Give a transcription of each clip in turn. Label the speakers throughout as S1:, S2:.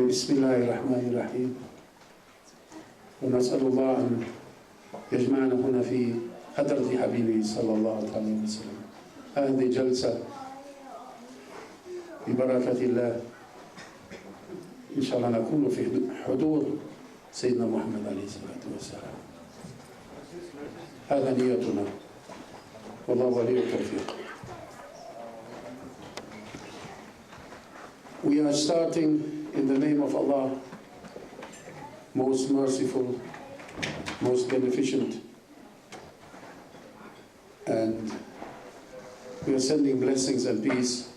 S1: بسم الله الرحمن الرحيم ونسأل الله أن يجمعنا هنا في حضرة حبيبه صلى الله عليه وسلم. هذه جلسة ببركة الله إن شاء الله نكون في حضور سيدنا محمد عليه الصلاة والسلام. هذا نيتنا والله ولي التوفيق. We are starting in the name of Allah, most merciful, most beneficent, and we are sending blessings and peace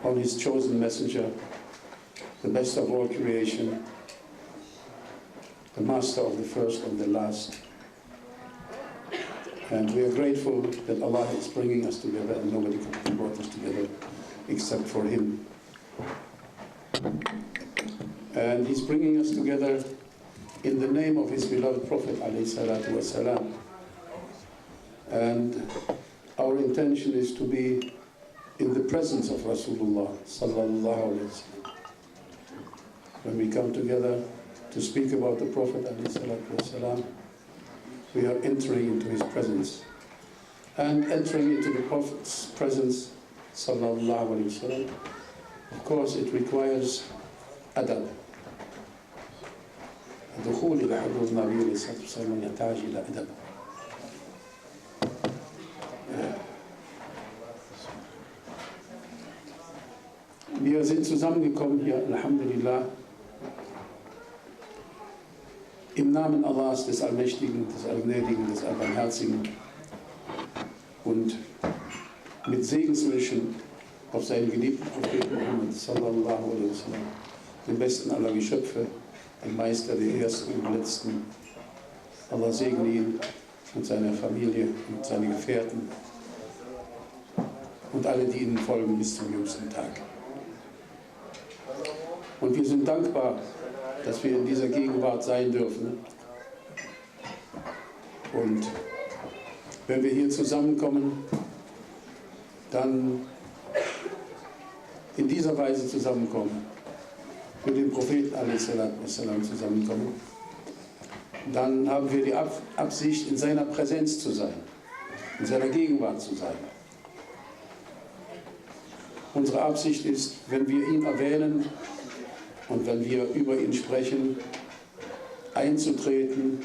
S1: on His chosen messenger, the best of all creation, the master of the first and the last. And we are grateful that Allah is bringing us together, and nobody could have brought us together except for Him. And He's bringing us together in the name of His beloved Prophet ﷺ. And our intention is to be in the presence of Rasulullah sallallahu alaihi wasallam. When we come together to speak about the Prophet ﷺ, we are entering into his presence. And entering into the Prophet's presence sallallahu alaihi wasallam, of course it requires adab. الدخول إلى حضور النبي عليه الصلاة والسلام يحتاج إلى أدب. Wir sind zusammengekommen hier, Alhamdulillah, im Namen Allahs, des Allmächtigen, des Allgnädigen, des Allbarmherzigen und mit Segenswünschen auf seinen geliebten Propheten Muhammad sallallahu alaihi wasallam, den besten aller Geschöpfe, den Meister der Ersten und Letzten. Allah segne ihn und seine Familie und seine Gefährten und alle, die ihnen folgen bis zum jüngsten Tag. Und wir sind dankbar, dass wir in dieser Gegenwart sein dürfen. Und wenn wir hier zusammenkommen, dann in dieser Weise zusammenkommen, mit dem Propheten ﷺ zusammenkommen, dann haben wir die Absicht, in seiner Präsenz zu sein, in seiner Gegenwart zu sein. Unsere Absicht ist, wenn wir ihn erwähnen und wenn wir über ihn sprechen, einzutreten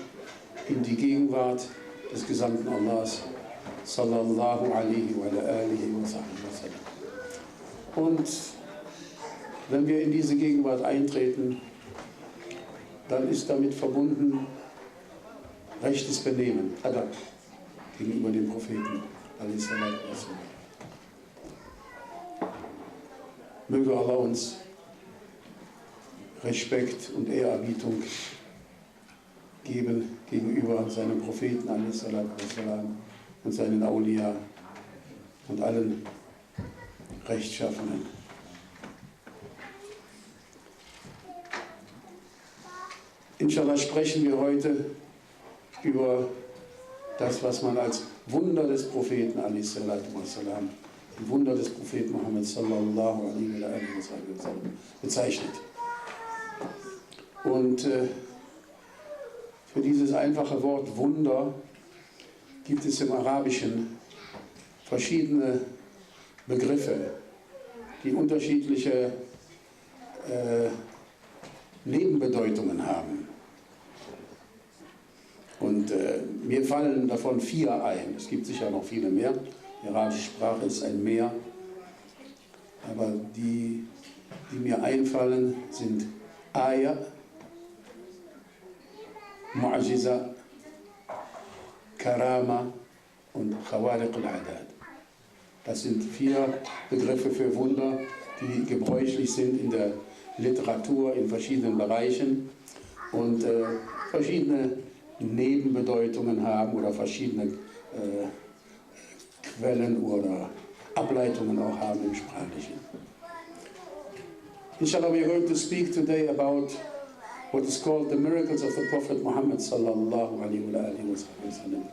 S1: in die Gegenwart des Gesandten Allahs sallallahu alaihi wa alihi wa sallam. Und wenn wir in diese Gegenwart eintreten, dann ist damit verbunden rechtes Benehmen, Adab, gegenüber dem Propheten. Möge Allah uns Respekt und Ehrerbietung geben gegenüber seinem Propheten und seinen Awliya und allen Rechtschaffenen. Inshallah sprechen wir heute über das, was man als Wunder des Propheten die Wunder des Propheten Muhammad sallallahu alaihi wa sallam bezeichnet. Und für dieses einfache Wort Wunder gibt es im Arabischen verschiedene Begriffe, die unterschiedliche Nebenbedeutungen haben. Und mir fallen davon 4 ein. Es gibt sicher noch viele mehr. Die arabische Sprache ist ein Meer. Aber die mir einfallen, sind Aya, Mu'ajiza, Karama und Khawariq al-Adad. Das sind 4 Begriffe für Wunder, die gebräuchlich sind in der Literatur in verschiedenen Bereichen und verschiedene Nebenbedeutungen haben oder verschiedene Quellen oder Ableitungen auch haben im Sprachlichen. Inshallah, we are going to speak today about what is called the miracles of the Prophet Muhammad sallallahu alaihi wa sallam.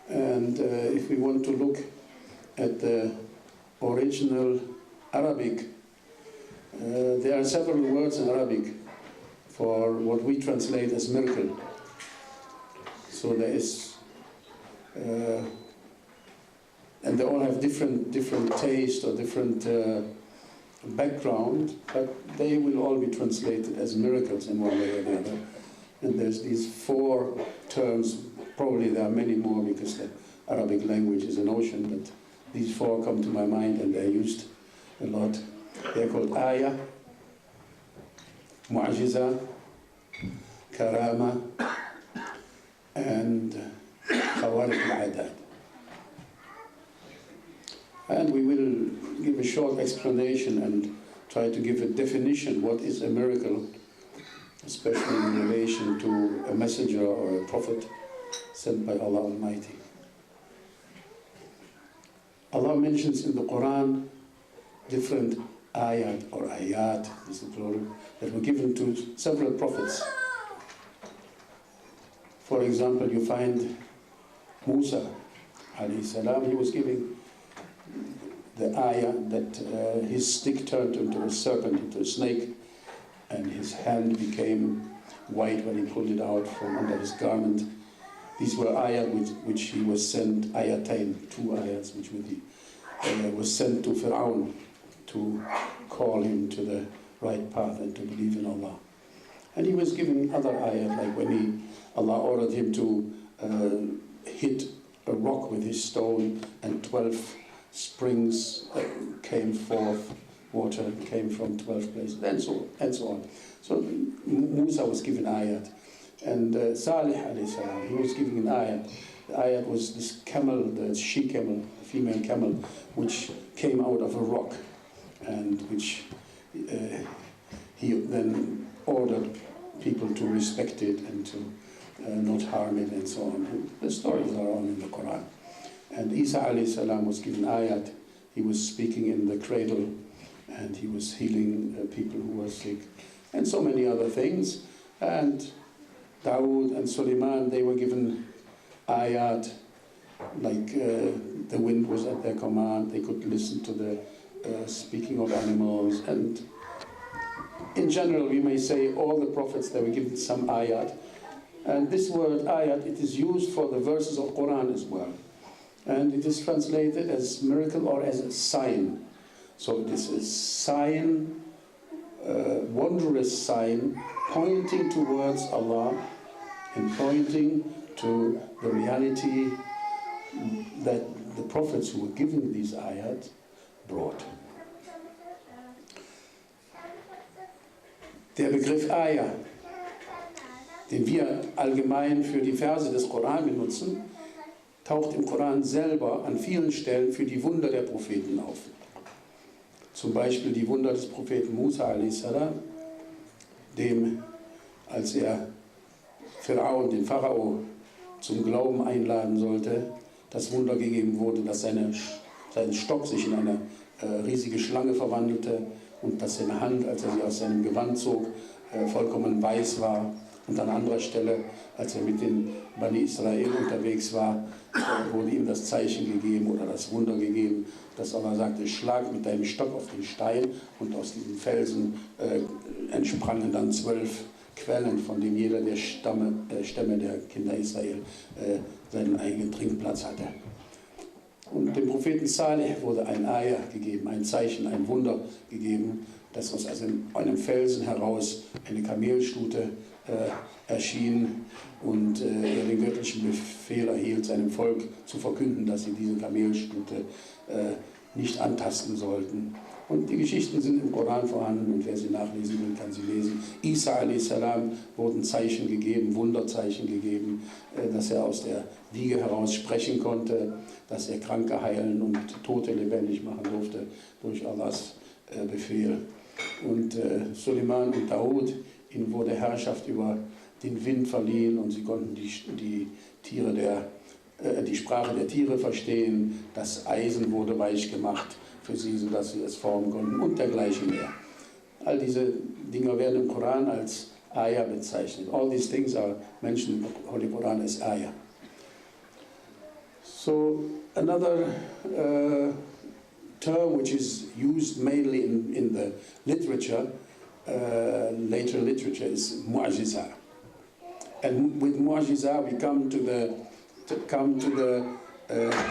S1: And if we want to look at the original Arabic There are several words in Arabic for what we translate as miracle. So there is, and they all have different taste or different background, but they will all be translated as miracles in one way or the other. And there's these 4 terms. Probably there are many more because the Arabic language is an ocean, but these 4 come to my mind and they're used a lot. They're called ayah, mu'jiza, karama, and khawarik al-adat. And we will give a short explanation and try to give a definition. What is a miracle, especially in relation to a messenger or a prophet sent by Allah Almighty. Allah mentions in the Quran different ayat or ayat, is the plural, that were given to several prophets. For example, you find Musa alayhi salam, he was giving the ayah that his stick turned into a serpent, into a snake, and his hand became white when he pulled it out from under his garment. These were ayat which he was sent, ayatain, 2 ayats, which was sent to Fir'aun to call him to the right path and to believe in Allah. And he was given other ayat, like when Allah ordered him to hit a rock with his stone, and 12 springs came forth, water came from 12 places, and so on. So Musa was given ayat. And Salih alayhi salam, he was given an ayat. The ayat was this camel, the she camel, the female camel, which came out of a rock, and which he then ordered people to respect it and to not harm it and so on. And the stories are all in the Quran. And Isa alayhi salam was given ayat. He was speaking in the cradle and he was healing people who were sick and so many other things. And Dawood and Suleiman, they were given ayat, like the wind was at their command. They could listen to the speaking of animals. And in general, we may say all the prophets, they were given some ayat. And this word ayat, it is used for the verses of Quran as well. And it is translated as miracle or as a sign. So it is a sign, wondrous sign, pointing towards Allah and pointing to the reality that the prophets who were given these ayat brought. Der Begriff Ayah, den wir allgemein für die Verse des Koran benutzen, taucht im Koran selber an vielen Stellen für die Wunder der Propheten auf. Zum Beispiel die Wunder des Propheten Musa a.s., dem, als er Fir'aun, den Pharao, zum Glauben einladen sollte, das Wunder gegeben wurde, dass sein Stock sich in eine riesige Schlange verwandelte und dass seine Hand, als er sie aus seinem Gewand zog, vollkommen weiß war. Und an anderer Stelle, als er mit den Bani Israel unterwegs war, wurde ihm das Zeichen gegeben oder das Wunder gegeben, dass Allah sagte, schlag mit deinem Stock auf den Stein, und aus diesen Felsen entsprangen dann 12 Quellen, von denen jeder der Stämme der Kinder Israel seinen eigenen Trinkplatz hatte. Und dem Propheten Salih wurde ein Ayah gegeben, ein Zeichen, ein Wunder gegeben, dass aus einem Felsen heraus eine Kamelstute erschien und er den göttlichen Befehl erhielt, seinem Volk zu verkünden, dass sie diese Kamelstute nicht antasten sollten. Und die Geschichten sind im Koran vorhanden, und wer sie nachlesen will, kann sie lesen. Isa a.s. wurden Zeichen gegeben, Wunderzeichen gegeben, dass er aus der Wiege heraus sprechen konnte, dass er Kranke heilen und Tote lebendig machen durfte durch Allahs Befehl. Und Suleiman und Dawood, ihnen wurde Herrschaft über den Wind verliehen, und sie konnten die Sprache der Tiere verstehen. Das Eisen wurde weich gemacht für sie, sodass sie es formen konnten, und dergleichen mehr. All diese Dinge werden im Koran als Ayah bezeichnet. All these things are mentioned in the Holy Quran as Ayah. So another term which is used mainly in the literature, later literature, is mu'jiza. And with mu'jiza we come to the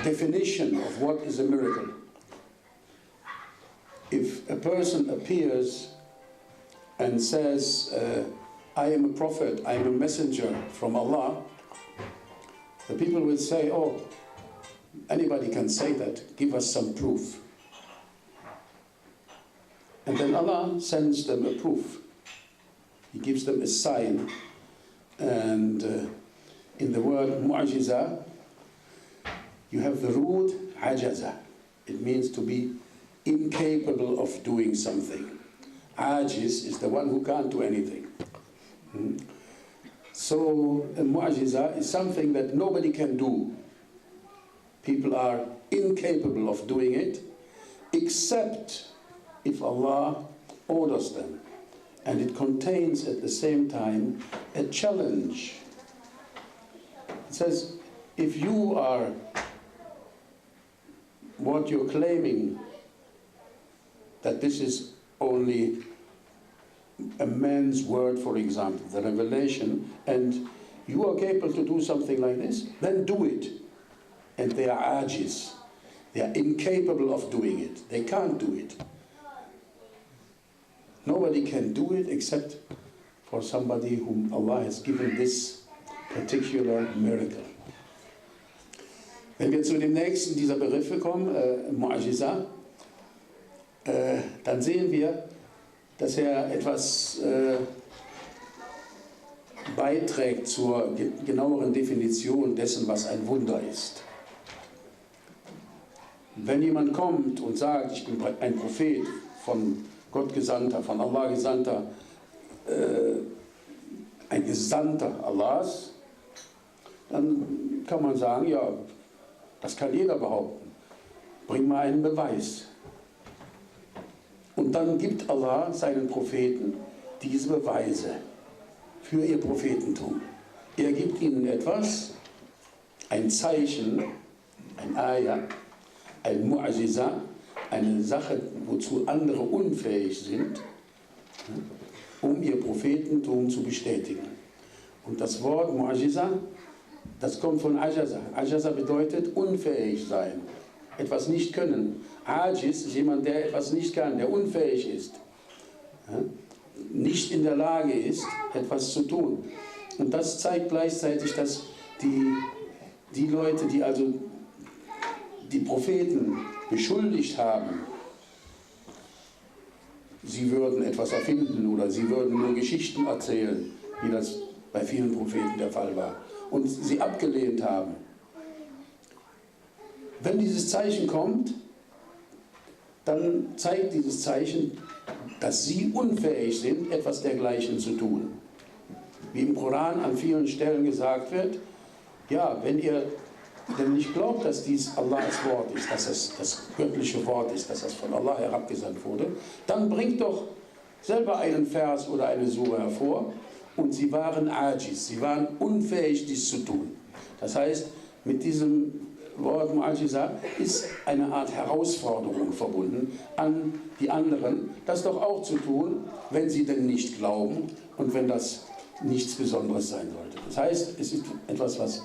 S1: definition of what is a miracle. If a person appears and says, I am a prophet, I am a messenger from Allah, the people will say, oh, anybody can say that, give us some proof. And then Allah sends them a proof. He gives them a sign. And in the word mu'jiza, you have the root ajaza. It means to be incapable of doing something. Ajiz is the one who can't do anything. So a mu'jiza is something that nobody can do. People are incapable of doing it, except if Allah orders them. And it contains at the same time a challenge. It says, if you are what you're claiming, that this is only a man's word, for example, the revelation, and you are capable to do something like this, then do it. And they are ajiz. They are incapable of doing it. They can't do it. Nobody can do it except for somebody whom Allah has given this particular miracle. Wenn wir zu dem nächsten dieser Begriffe kommen, Mu'jiza, dann sehen wir, dass er etwas beiträgt zur genaueren Definition dessen, was ein Wunder ist. Wenn jemand kommt und sagt, ich bin ein Prophet, von Gott Gesandter, von Allah Gesandter, ein Gesandter Allahs, dann kann man sagen, ja, das kann jeder behaupten. Bring mal einen Beweis. Und dann gibt Allah seinen Propheten diese Beweise für ihr Prophetentum. Er gibt ihnen etwas, ein Zeichen, ein Ayah, ein Mu'jiza, eine Sache, wozu andere unfähig sind, um ihr Prophetentum zu bestätigen. Und das Wort Mu'jiza, das kommt von Ajaza. Ajaza bedeutet unfähig sein, etwas nicht können. Ajiz ist jemand, der etwas nicht kann, der unfähig ist, nicht in der Lage ist, etwas zu tun. Und das zeigt gleichzeitig, dass die Leute, die also die Propheten beschuldigt haben, sie würden etwas erfinden oder sie würden nur Geschichten erzählen, wie das bei vielen Propheten der Fall war, und sie abgelehnt haben. Wenn dieses Zeichen kommt, dann zeigt dieses Zeichen, dass sie unfähig sind, etwas dergleichen zu tun. Wie im Koran an vielen Stellen gesagt wird, ja, wenn ihr denn nicht glaubt, dass dies Allahs Wort ist, dass es das göttliche Wort ist, dass es von Allah herabgesandt wurde, dann bringt doch selber einen Vers oder eine Sure hervor. Und sie waren ajiz, sie waren unfähig, dies zu tun. Das heißt, mit diesem Wort Mu'jiza ist eine Art Herausforderung verbunden an die anderen, das doch auch zu tun, wenn sie denn nicht glauben und wenn das nichts Besonderes sein sollte. Das heißt, es ist etwas, was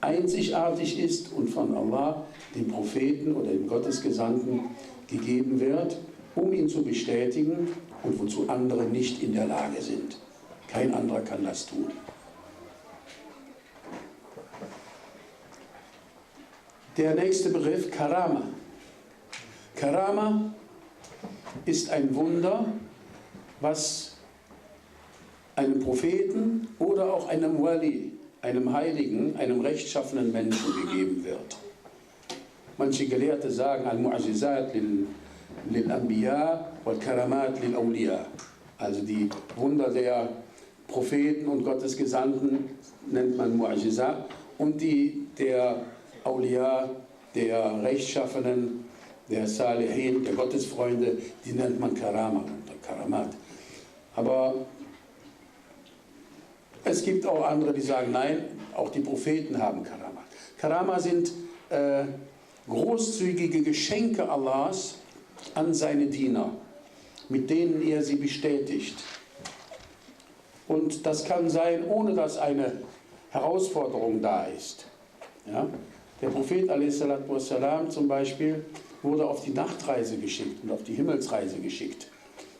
S1: einzigartig ist und von Allah dem Propheten oder dem Gottesgesandten gegeben wird, um ihn zu bestätigen und wozu andere nicht in der Lage sind. Kein anderer kann das tun. Der nächste Begriff, Karama. Karama ist ein Wunder, was einem Propheten oder auch einem Wali, einem Heiligen, einem rechtschaffenen Menschen gegeben wird. Manche Gelehrte sagen, al-Mu'jizat lil-Anbiya wal-Karamat lil-Awliya. Also die Wunder der Propheten und Gottesgesandten nennt man Mu'jiza und die der Awliya, der Rechtschaffenen, der Salihin, der Gottesfreunde, die nennt man Karamat. Aber es gibt auch andere, die sagen, nein, auch die Propheten haben Karama. Karama sind großzügige Geschenke Allahs an seine Diener, mit denen er sie bestätigt. Und das kann sein, ohne dass eine Herausforderung da ist. Ja? Der Prophet a.s. zum Beispiel wurde auf die Nachtreise geschickt und auf die Himmelsreise geschickt.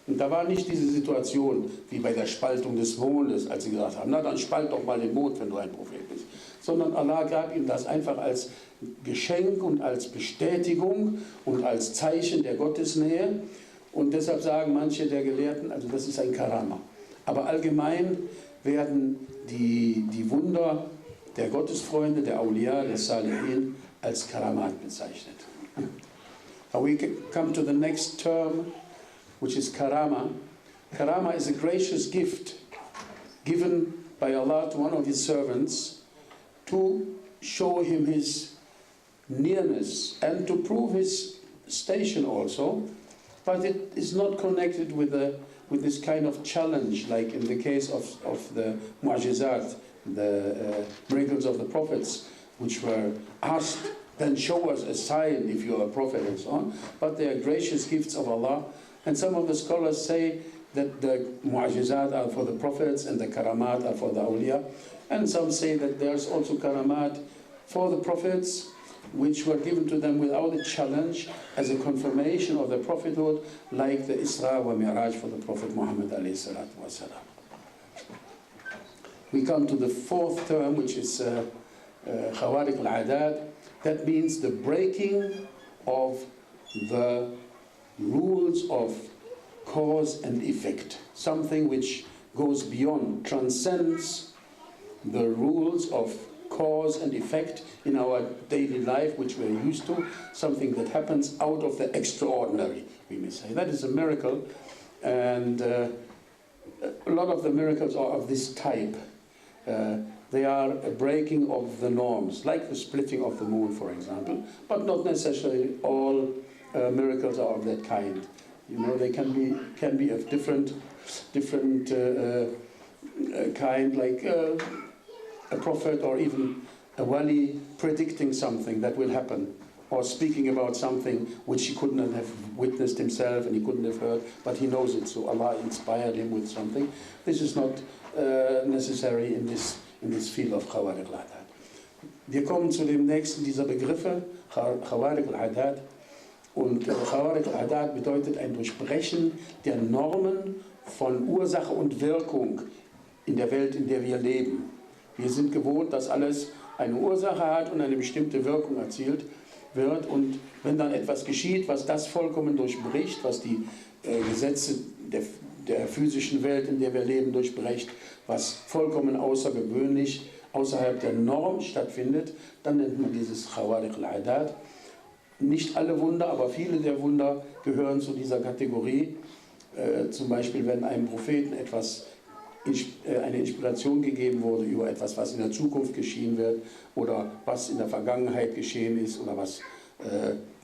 S1: Und da war nicht diese Situation wie bei der Spaltung des Mondes, als sie gesagt haben, na dann spalt doch mal den Mond, wenn du ein Prophet bist. Sondern Allah gab ihm das einfach als Geschenk und als Bestätigung und als Zeichen der Gottesnähe. Und deshalb sagen manche der Gelehrten, also das ist ein Karama. Aber allgemein werden die Wunder der Gottesfreunde, der Awliya, der Salihin als Karamat bezeichnet. Now we come to the next term, which is karama. Karama is a gracious gift given by Allah to one of His servants to show him His nearness and to prove His station also, but it is not connected with this kind of challenge, like in the case of the mu'jizat, the miracles of the prophets, which were asked, then show us a sign if you are a prophet and so on. But they are gracious gifts of Allah. And some of the scholars say that the mu'jizat are for the prophets and the karamat are for the awliya. And some say that there's also karamat for the prophets, which were given to them without a challenge as a confirmation of the prophethood, like the Isra wa Mi'raj for the Prophet Muhammad alayhi salatu wa salam. We come to the fourth term, which is khawariq al-adat. That means the breaking of the rules of cause and effect. Something which goes beyond, transcends the rules of cause and effect in our daily life, which we're used to. Something that happens out of the extraordinary, we may say. That is a miracle. And a lot of the miracles are of this type. They are a breaking of the norms, like the splitting of the moon, for example, but not necessarily all miracles are of that kind. You know, they can be of different kind, like a prophet or even a wali predicting something that will happen, or speaking about something which he couldn't have witnessed himself and he couldn't have heard, but he knows it, so Allah inspired him with something. This is not necessary in this field of khawariq al-adat. Wir kommen zu dem nächsten dieser Begriffe, khawariq al-adat. Und khawariq al-adat bedeutet ein Durchbrechen der Normen von Ursache und Wirkung in der Welt, in der wir leben. Wir sind gewohnt, dass alles eine Ursache hat und eine bestimmte Wirkung erzielt wird. Und wenn dann etwas geschieht, was das vollkommen durchbricht, was die Gesetze der physischen Welt, in der wir leben, durchbricht, was vollkommen außergewöhnlich außerhalb der Norm stattfindet, dann nennt man dieses khawariq al-adat. Nicht alle Wunder, aber viele der Wunder gehören zu dieser Kategorie. Zum Beispiel, wenn einem Propheten eine Inspiration gegeben wurde über etwas, was in der Zukunft geschehen wird oder was in der Vergangenheit geschehen ist oder was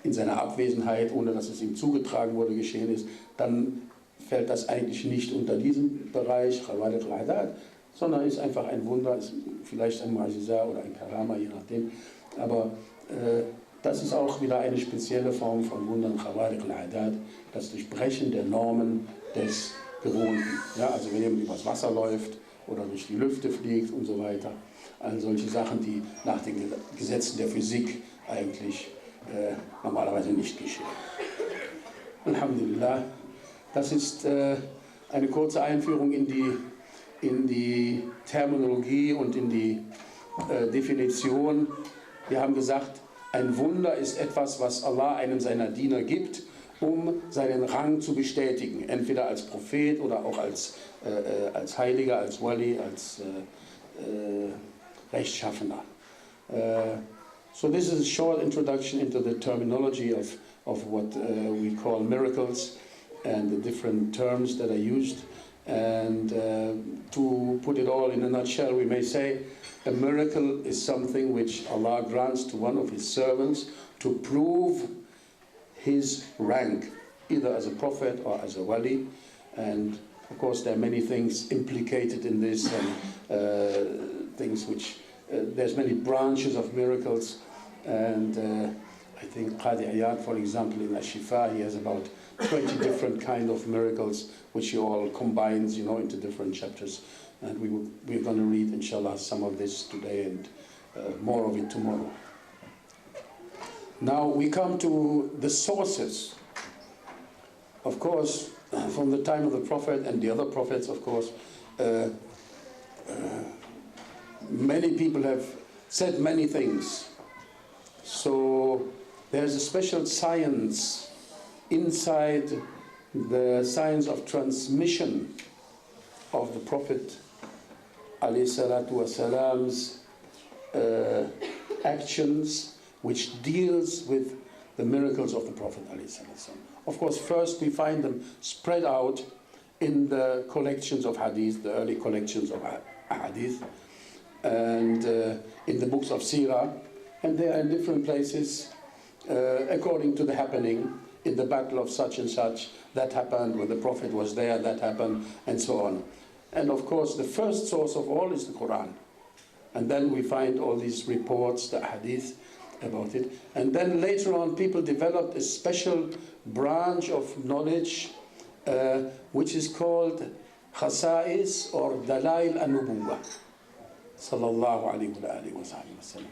S1: in seiner Abwesenheit, ohne dass es ihm zugetragen wurde, geschehen ist, dann fällt das eigentlich nicht unter diesen Bereich, khawariq al-adat, sondern ist einfach ein Wunder, ist vielleicht ein Mu'jiza oder ein Karama, je nachdem. Aber das ist auch wieder eine spezielle Form von Wundern, khawariq al-adat, das Durchbrechen der Normen des Gewohnten. Ja, also wenn jemand übers Wasser läuft oder durch die Lüfte fliegt und so weiter. All solche Sachen, die nach den Gesetzen der Physik eigentlich normalerweise nicht geschehen. Alhamdulillah. Das ist eine kurze Einführung in die Terminologie und in die Definition. Wir haben gesagt, ein Wunder ist etwas, was Allah einem seiner Diener gibt, um seinen Rang zu bestätigen, entweder als Prophet oder auch als Heiliger, als Wali, als Rechtschaffener. So this is a short introduction into the terminology of what we call miracles and the different terms that are used. And to put it all in a nutshell, we may say a miracle is something which Allah grants to one of His servants to prove his rank, either as a prophet or as a wali. And of course there are many things implicated in this, and things which, there's many branches of miracles. And I think Qadi Ayad, for example, in Al-Shifa, he has about 20 different kind of miracles, which he all combines, into different chapters. And we're going to read, inshallah, some of this today and more of it tomorrow. Now we come to the sources. Of course, from the time of the Prophet and the other prophets, of course, many people have said many things. So there's a special science inside the science of transmission of the Prophet ﷺ's actions, which deals with the miracles of the Prophet ﷺ. Of course, first we find them spread out in the collections of hadith, the early collections of hadith, and in the books of Sirah, and they are in different places according to the happening. In the battle of such and such, that happened, when the Prophet was there, that happened, and so on. And of course, the first source of all is the Quran. And then we find all these reports, the hadith about it. And then later on, people developed a special branch of knowledge, which is called Khasa'is or Dalail al-Nubuwah. Sallallahu alayhi wa sallam.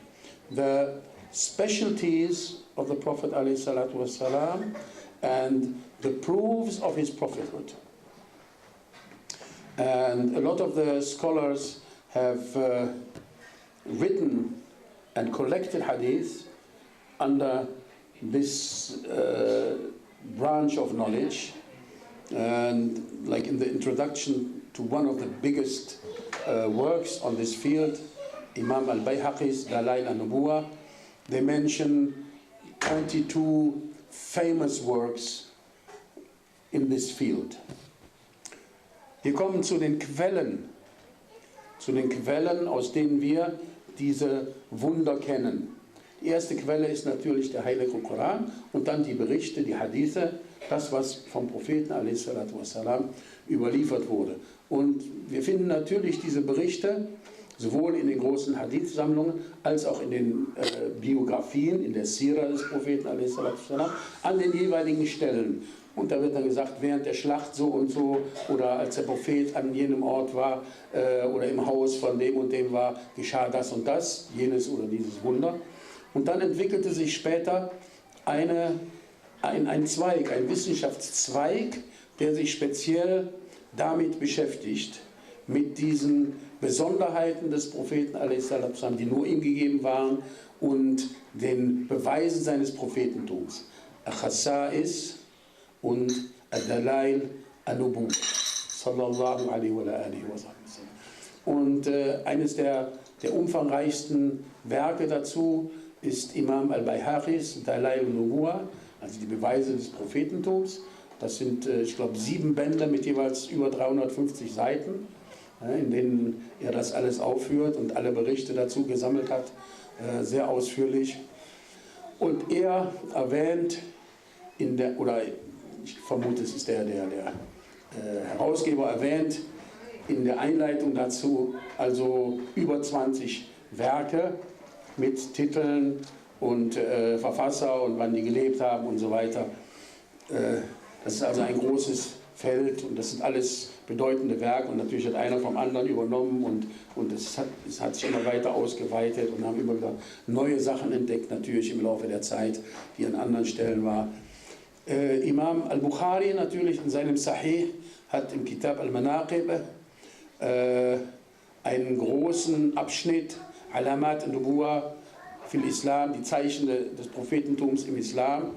S1: The specialties of the Prophet ﷺ and the proofs of his prophethood. And a lot of the scholars have written and collected hadith under this branch of knowledge. And like in the introduction to one of the biggest works on this field, Imam al-Bayhaqi's Dalail al-Nubuwah, they mention 22 famous works in this field. Wir kommen zu den Quellen, aus denen wir diese Wunder kennen. Die erste Quelle ist natürlich der Heilige Koran und dann die Berichte, die Hadithe, das, was vom Propheten ﷺ überliefert wurde. Und wir finden natürlich diese Berichte sowohl in den großen Hadith-Sammlungen als auch in den Biografien, in der Sira des Propheten ﷺ, an den jeweiligen Stellen. Und da wird dann gesagt, während der Schlacht so und so oder als der Prophet an jenem Ort war oder im Haus von dem und dem war, geschah das und das, jenes oder dieses Wunder. Und dann entwickelte sich später ein Zweig, ein Wissenschaftszweig, der sich speziell damit beschäftigt, mit diesen Besonderheiten des Propheten ﷺ, die nur ihm gegeben waren, und den Beweisen seines Prophetentums. Al-Khasa'is und Al-Dalail al-Nubuwah. Sallallahu alaihi wa alihi wa sallam. Und eines der umfangreichsten Werke dazu ist Imam al-Bayhaqis Dalail al-Nubuwah, also die Beweise des Prophetentums. Das sind, ich glaube, 7 Bände mit jeweils über 350 Seiten, in denen er das alles aufführt und alle Berichte dazu gesammelt hat, sehr ausführlich. Und er erwähnt oder ich vermute, es ist der Herausgeber, erwähnt in der Einleitung dazu also über 20 Werke mit Titeln und Verfasser und wann die gelebt haben und so weiter. Das ist also ein großes Feld und das sind alles bedeutende Werke, und natürlich hat einer vom anderen übernommen und es hat sich immer weiter ausgeweitet und haben immer wieder neue Sachen entdeckt, natürlich im Laufe der Zeit, die an anderen Stellen war. Imam al-Bukhari natürlich in seinem Sahih hat im Kitab al-Manaqib einen großen Abschnitt, Alamat al-Nubuwah fil Islam, die Zeichen des Prophetentums im Islam,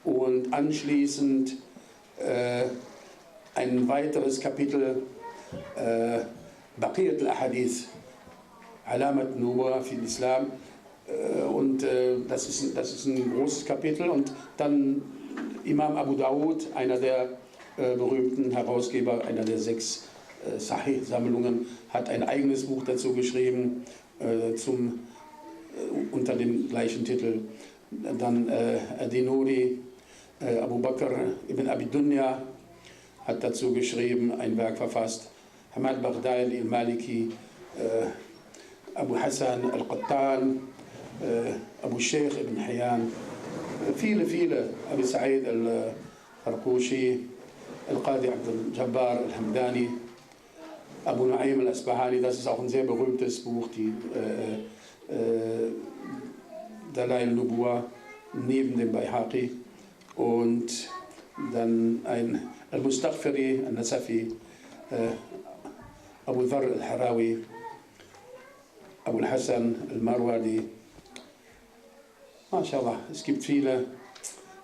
S1: und anschließend ein weiteres Kapitel, Baqiyat al-Ahadith, Alamat al-Nubuwah fil Islam, und das ist ein großes Kapitel. Und dann Imam Abu Dawud, einer der berühmten Herausgeber, einer der 6 Sahih-Sammlungen, hat ein eigenes Buch dazu geschrieben, unter dem gleichen Titel. Dann Adinuri, Abu Bakr ibn Abi Dunya hat dazu geschrieben, ein Werk verfasst. Hamad Baghdadi al-Maliki, Abu Hassan al-Qattan, Abu Sheikh ibn Hayyan, viele, Abu Sa'id Tarqushi, Al-Qadi Abd al-Jabbar al-Hamdani, Abu Nu'aym al-Asbahani, das ist auch ein sehr berühmtes Buch, die Dalail al-Nubuwa, neben dem Bayhaqi. Und dann ein Al-Mustaghfiri, al-Nasafi, Abu Dharr al-Harawi, Abu al-Hassan al-Marwadi. MashaAllah, es gibt viele.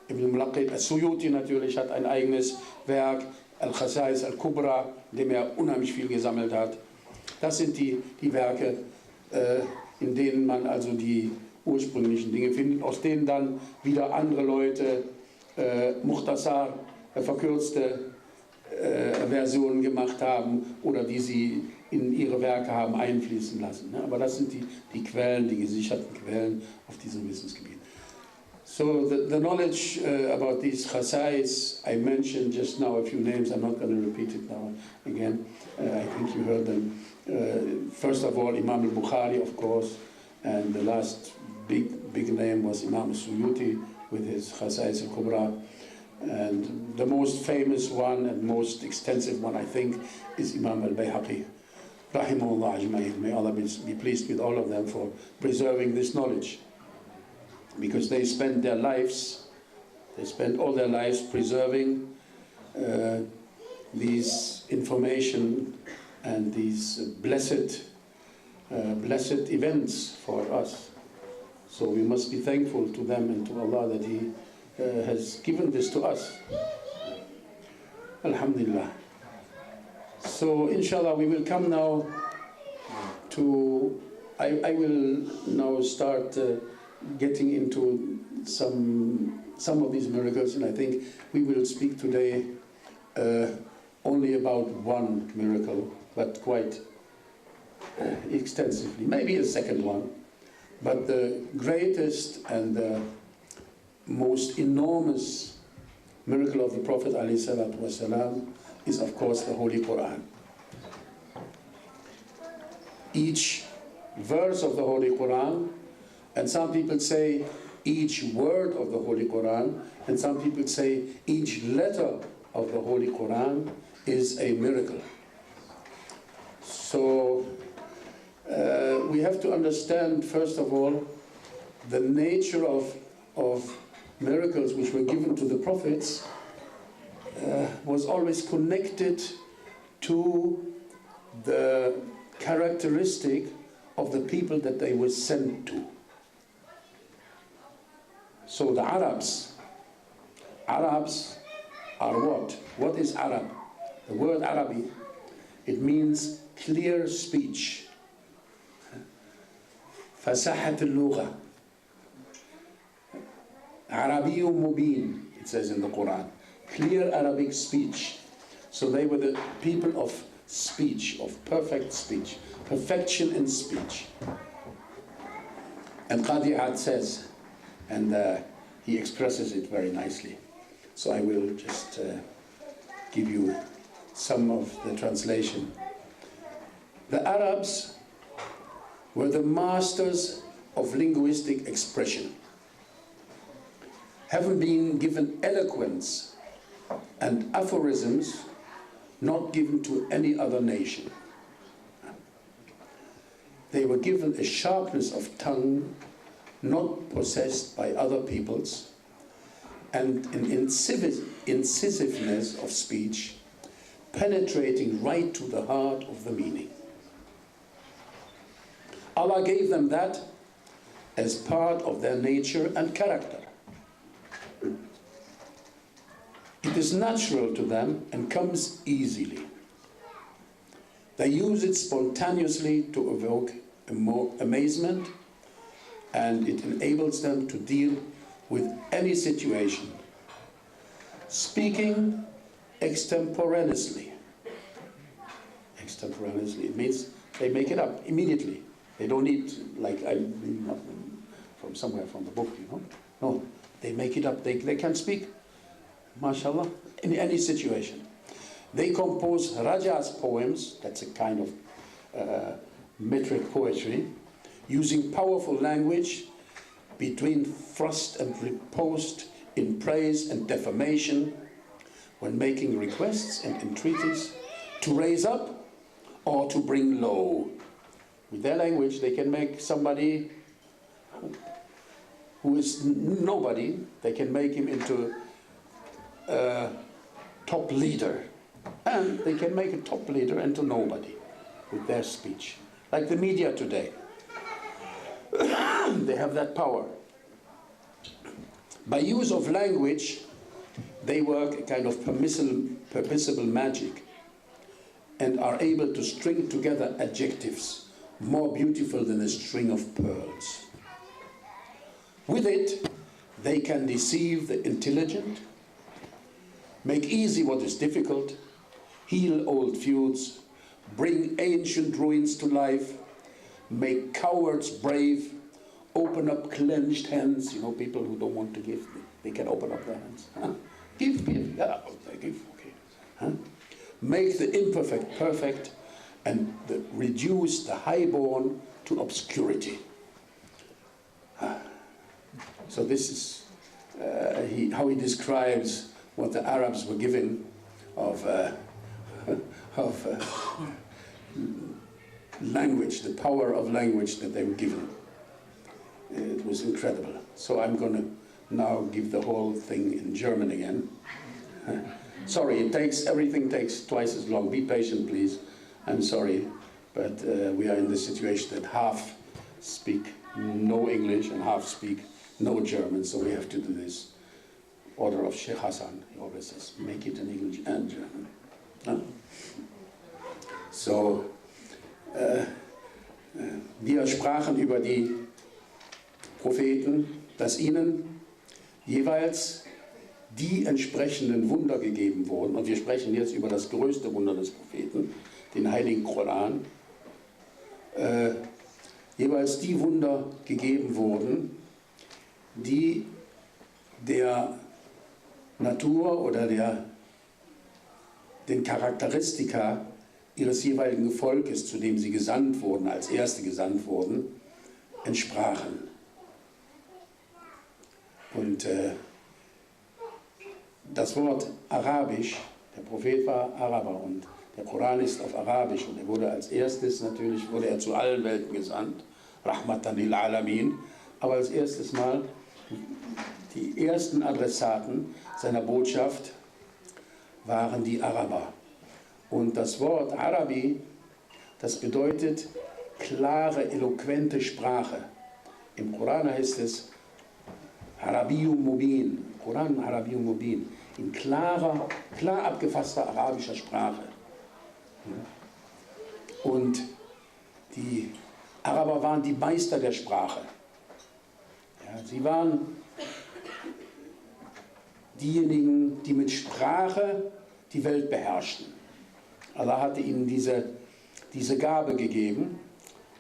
S1: Ibn al-Mulaqid, al-Suyuti natürlich hat ein eigenes Werk, al-Khasais al-Kubra, in dem er unheimlich viel gesammelt hat. Das sind die Werke, in denen man also die ursprünglichen Dinge findet, aus denen dann wieder andere Leute Mukhtasar, verkürzte Versionen gemacht haben oder die sie in ihre Werke haben einfließen lassen. Aber das sind die Quellen, die gesicherten Quellen auf diesem Wissensgebiet. So the knowledge about these khasais, I mentioned just now a few names, I'm not going to repeat it now again. I think you heard them. First of all, Imam al-Bukhari, of course, and the last big name was Imam al-Suyuti with his Khasais al-Kubra. And the most famous one and most extensive one, I think, is Imam al-Bayhaqi. Rahimahullah ajma'in. May Allah be pleased with all of them for preserving this knowledge. Because they spent all their lives preserving these information and these blessed events for us. So we must be thankful to them and to Allah that He has given this to us. Alhamdulillah. So inshallah we will come now to, I will now start getting into some of these miracles, and I think we will speak today only about one miracle, but quite extensively, maybe a second one. But the greatest and the most enormous miracle of the Prophet ﷺ is, of course, the Holy Quran. Each verse of the Holy Quran, and some people say each word of the Holy Quran, and some people say each letter of the Holy Quran is a miracle. So we have to understand, first of all, the nature of miracles which were given to the prophets was always connected to the characteristic of the people that they were sent to. So the Arabs are what? What is Arab? The word Arabi, it means clear speech. Fasahat al-lugha. Arabiyyun mubin, it says in the Quran. Clear Arabic speech. So they were the people of speech, of perfect speech, perfection in speech. And Qadi Abd says, and he expresses it very nicely. So I will just give you some of the translation. The Arabs were the masters of linguistic expression, having been given eloquence and aphorisms not given to any other nation. They were given a sharpness of tongue not possessed by other peoples, and an incisiveness of speech penetrating right to the heart of the meaning. Allah gave them that as part of their nature and character. It is natural to them and comes easily. They use it spontaneously to evoke amazement, and it enables them to deal with any situation, speaking extemporaneously. Extemporaneously, it means they make it up immediately. They don't need, like I read from somewhere from the book, you know. No, they make it up. They can speak, mashallah, in any situation. They compose rajas poems, that's a kind of metric poetry, using powerful language between thrust and riposte, in praise and defamation, when making requests and entreaties to raise up or to bring low. With their language, they can make somebody who is nobody, they can make him into a top leader. And they can make a top leader into nobody with their speech. Like the media today. They have that power. By use of language, they work a kind of permissible magic and are able to string together adjectives more beautiful than a string of pearls. With it, they can deceive the intelligent, make easy what is difficult, heal old feuds, bring ancient ruins to life, make cowards brave, open up clenched hands. You know, people who don't want to give, they can open up their hands. Huh? Give, yeah, they give, okay. Huh? Make the imperfect perfect and reduce the highborn to obscurity. So this is how he describes what the Arabs were given of language, the power of language that they were given. It was incredible. So I'm going to now give the whole thing in German again. Sorry, everything takes twice as long. Be patient, please. I'm sorry, but we are in the situation that half speak no English and half speak no German, so we have to do this. Order of Sheikh Hassan, he always says, make it in English and German. Huh? So, wir sprachen über die Propheten, dass ihnen jeweils die entsprechenden Wunder gegeben wurden. Und wir sprechen jetzt über das größte Wunder des Propheten, den Heiligen Koran. Jeweils die Wunder gegeben wurden, die der Natur oder den Charakteristika ihres jeweiligen Volkes, zu dem sie gesandt wurden, als Erste gesandt wurden, entsprachen. Und das Wort Arabisch, der Prophet war Araber und der Koran ist auf Arabisch und er wurde als erstes, natürlich wurde er zu allen Welten gesandt, Rahmatan lil Alamin, aber als erstes Mal die ersten Adressaten seiner Botschaft waren die Araber. Und das Wort Arabi, das bedeutet klare, eloquente Sprache. Im Koran heißt es Arabiyyun Mubin, Koran Arabiyyun Mubin, in klar abgefasster arabischer Sprache. Und die Araber waren die Meister der Sprache. Ja, sie waren diejenigen, die mit Sprache die Welt beherrschten. Allah hatte ihnen diese Gabe gegeben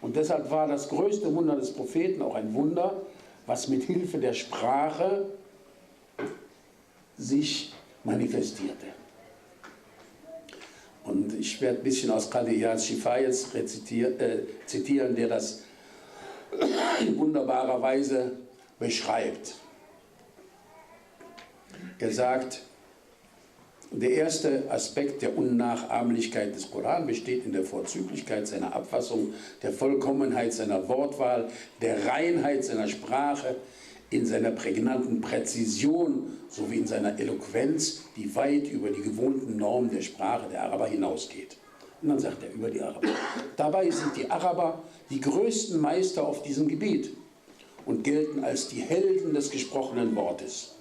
S1: und deshalb war das größte Wunder des Propheten auch ein Wunder, was mit Hilfe der Sprache sich manifestierte. Und ich werde ein bisschen aus Qadiyat Shifa jetzt zitieren, der das in wunderbarer Weise beschreibt. Er sagt, der erste Aspekt der Unnachahmlichkeit des Koran besteht in der Vorzüglichkeit seiner Abfassung, der Vollkommenheit seiner Wortwahl, der Reinheit seiner Sprache, in seiner prägnanten Präzision sowie in seiner Eloquenz, die weit über die gewohnten Normen der Sprache der Araber hinausgeht. Und dann sagt er über die Araber. Dabei sind die Araber die größten Meister auf diesem Gebiet und gelten als die Helden des gesprochenen Wortes,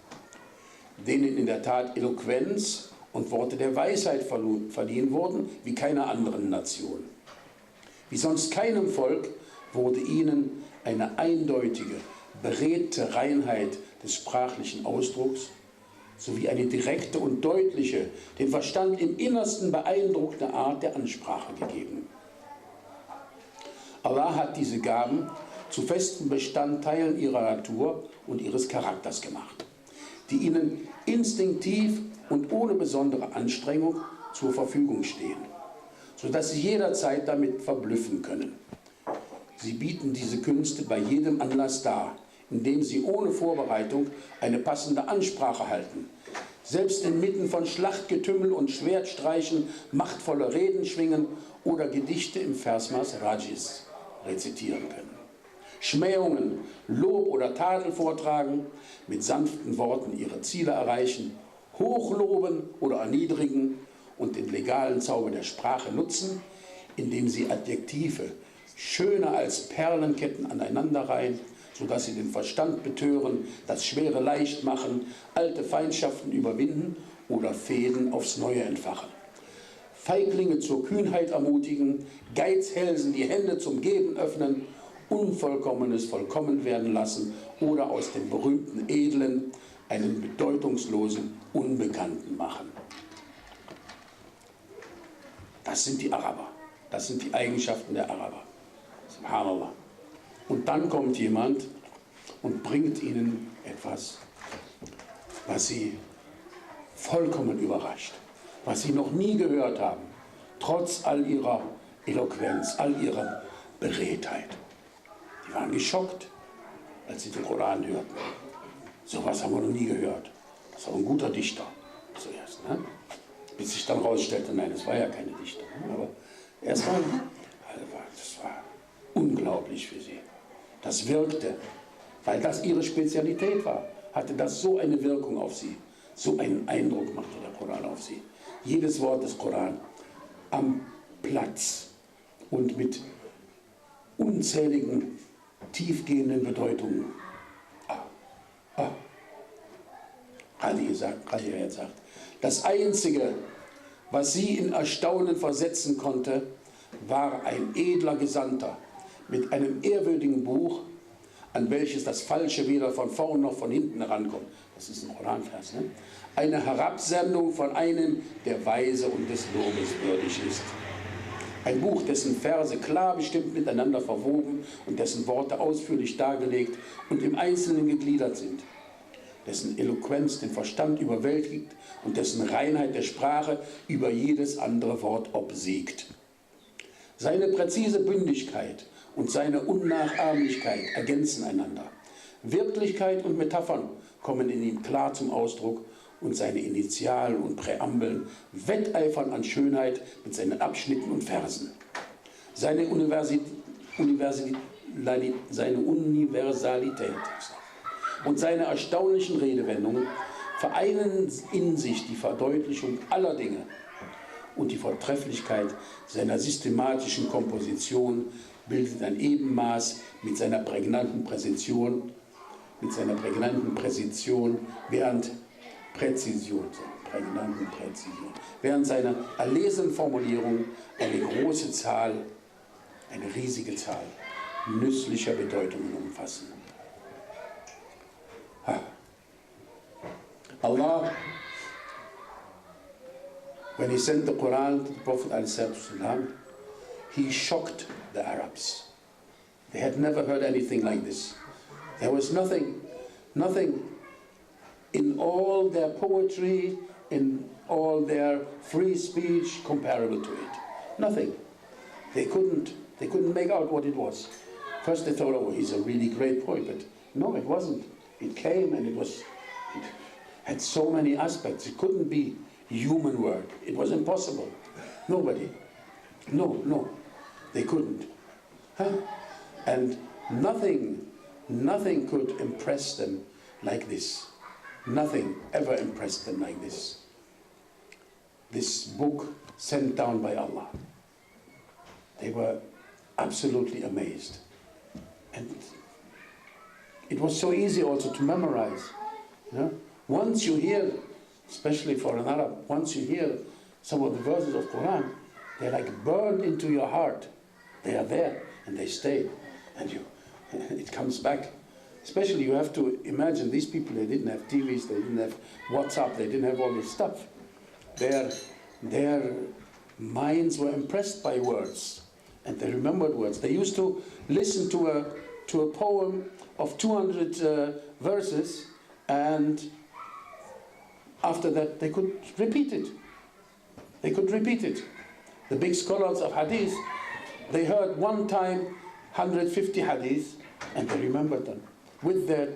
S1: denen in der Tat Eloquenz und Worte der Weisheit verliehen wurden, wie keiner anderen Nation. Wie sonst keinem Volk wurde ihnen eine eindeutige, beredte Reinheit des sprachlichen Ausdrucks sowie eine direkte und deutliche, den Verstand im Innersten beeindruckende Art der Ansprache gegeben. Allah hat diese Gaben zu festen Bestandteilen ihrer Natur und ihres Charakters gemacht, die ihnen instinktiv und ohne besondere Anstrengung zur Verfügung stehen, sodass sie jederzeit damit verblüffen können. Sie bieten diese Künste bei jedem Anlass dar, indem sie ohne Vorbereitung eine passende Ansprache halten, selbst inmitten von Schlachtgetümmel und Schwertstreichen machtvolle Reden schwingen oder Gedichte im Versmaß Rajis rezitieren können. Schmähungen, Lob oder Tadel vortragen, mit sanften Worten ihre Ziele erreichen, hochloben oder erniedrigen und den legalen Zauber der Sprache nutzen, indem sie Adjektive schöner als Perlenketten aneinanderreihen, sodass sie den Verstand betören, das Schwere leicht machen, alte Feindschaften überwinden oder Fehden aufs Neue entfachen. Feiglinge zur Kühnheit ermutigen, Geizhälsen die Hände zum Geben öffnen, Unvollkommenes vollkommen werden lassen oder aus dem berühmten Edlen einen bedeutungslosen Unbekannten machen. Das sind die Araber. Das sind die Eigenschaften der Araber. Subhanallah. Und dann kommt jemand und bringt ihnen etwas, was sie vollkommen überrascht, was sie noch nie gehört haben, trotz all ihrer Eloquenz, all ihrer Beredtheit. Die waren geschockt, als sie den Koran hörten. So was haben wir noch nie gehört. Das war ein guter Dichter zuerst. Ne? Bis sich dann rausstellte, nein, das war ja keine Dichter. Ne? Aber erstmal, das war unglaublich für sie. Das wirkte, weil das ihre Spezialität war, hatte das so eine Wirkung auf sie, so einen Eindruck machte der Koran auf sie. Jedes Wort des Koran am Platz und mit unzähligen, tiefgehenden Bedeutungen. Ali sagt, das Einzige, was sie in Erstaunen versetzen konnte, war ein edler Gesandter mit einem ehrwürdigen Buch, an welches das Falsche weder von vorn noch von hinten herankommt. Das ist ein Koranvers, ne? Eine Herabsendung von einem, der weise und des Lobes würdig ist. Ein Buch, dessen Verse klar bestimmt miteinander verwoben und dessen Worte ausführlich dargelegt und im Einzelnen gegliedert sind, dessen Eloquenz den Verstand überwältigt und dessen Reinheit der Sprache über jedes andere Wort obsiegt. Seine präzise Bündigkeit und seine Unnachahmlichkeit ergänzen einander. Wirklichkeit und Metaphern kommen in ihm klar zum Ausdruck und seine Initialen und Präambeln wetteifern an Schönheit mit seinen Abschnitten und Versen. Seine Universalität und seine erstaunlichen Redewendungen vereinen in sich die Verdeutlichung aller Dinge und die Vortrefflichkeit seiner systematischen Komposition bildet ein Ebenmaß mit seiner prägnanten Präzision, während seiner erlesenen Formulierung eine große Zahl, eine riesige Zahl nützlicher Bedeutungen umfassen. Allah, when he sent the Quran to the Prophet ﷺ, he shocked the Arabs. They had never heard anything like this. There was nothing in all their poetry, in all their free speech comparable to it. Nothing. They couldn't make out what it was. First they thought, oh, he's a really great poet, but no, it wasn't. It came and it had so many aspects. It couldn't be human work. It was impossible. Nobody. No, they couldn't. And nothing could impress them like this. Nothing ever impressed them like this. This book sent down by Allah. They were absolutely amazed. And it was so easy also to memorize. You know? Once you hear, especially for an Arab, once you hear some of the verses of Quran, they're like burned into your heart. They are there and they stay. And it comes back. Especially you have to imagine these people, they didn't have TVs, they didn't have WhatsApp, they didn't have all this stuff. Their minds were impressed by words and they remembered words. They used to listen to a poem of 200 verses, and after that they could repeat it. They could repeat it. The big scholars of hadith, they heard one time 150 hadith and they remembered them with their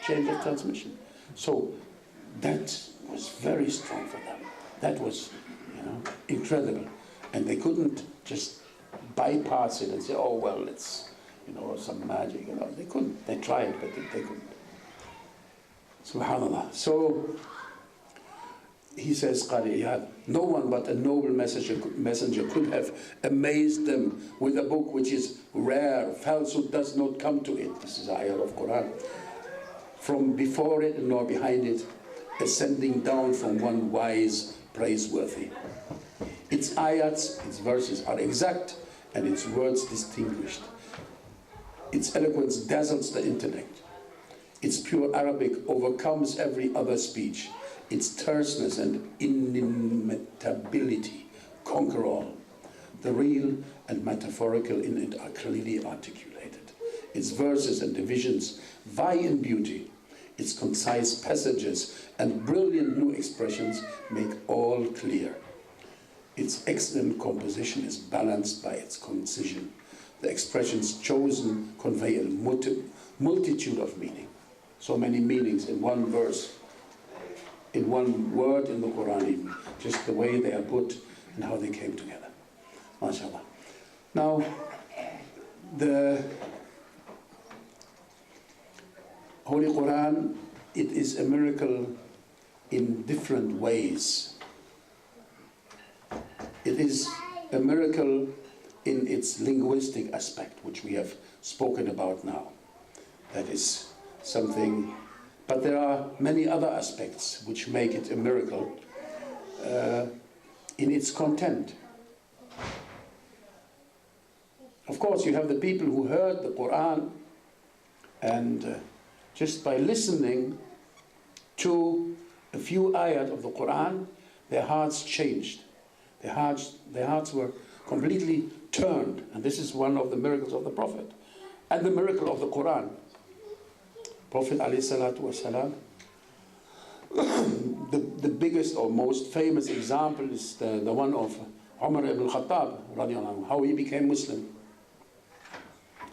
S1: change of transmission. So that was very strong for them. That was, incredible. And they couldn't just bypass it and say, oh, well, it's, some magic. They couldn't. They tried, but they couldn't. SubhanAllah. So, he says, Qari Iyad, no one but a noble messenger could have amazed them with a book which is rare, falsehood does not come to it. This is ayah of Quran. From before it nor behind it, ascending down from one wise, praiseworthy. Its ayats, its verses are exact and its words distinguished. Its eloquence dazzles the intellect. Its pure Arabic overcomes every other speech. Its terseness and inimitability conquer all. The real and metaphorical in it are clearly articulated. Its verses and divisions vie in beauty. Its concise passages and brilliant new expressions make all clear. Its excellent composition is balanced by its concision. The expressions chosen convey a multitude of meaning. So many meanings in one verse, in one word in the Quran even. Just the way they are put and how they came together. MashaAllah. Now, the Holy Quran, it is a miracle in different ways. It is a miracle in its linguistic aspect, which we have spoken about now. That is something, but there are many other aspects which make it a miracle in its content. Of course, you have the people who heard the Quran and just by listening to a few ayat of the Quran, their hearts changed. Their hearts were completely turned. And this is one of the miracles of the Prophet and the miracle of the Quran. Prophet ﷺ, the biggest or most famous example is the one of Umar ibn Khattab, how he became Muslim.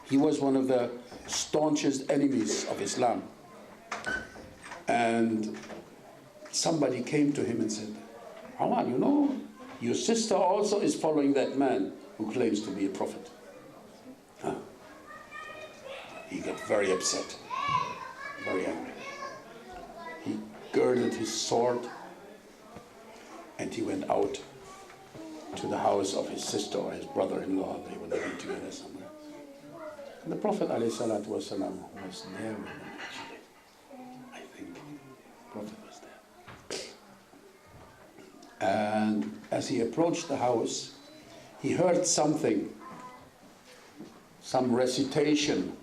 S1: He was one of the staunchest enemies of Islam. And somebody came to him and said, Umar, your sister also is following that man who claims to be a prophet. Huh? He got very upset, very angry. He girded his sword and he went out to the house of his sister or his brother-in-law. They were living together somewhere. And the Prophet ﷺ was there with them actually. I think the Prophet was there. And as he approached the house, he heard something, some recitation,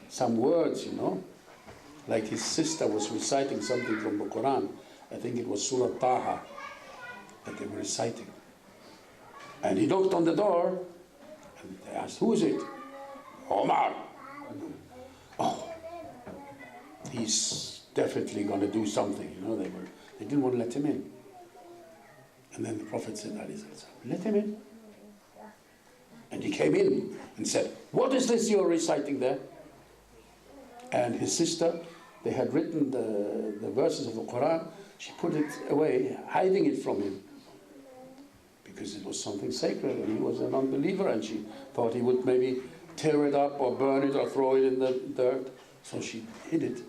S1: some words, like his sister was reciting something from the Quran. I think it was Surah Taha that they were reciting. And he knocked on the door and they asked, who is it? Omar. Oh, he's definitely going to do something. They didn't want to let him in. And then the Prophet said, let him in. And he came in and said, what is this you're reciting there? And his sister, they had written the verses of the Quran. She put it away, hiding it from him. Because it was something sacred and he was an unbeliever and she thought he would maybe tear it up or burn it or throw it in the dirt. So she hid it.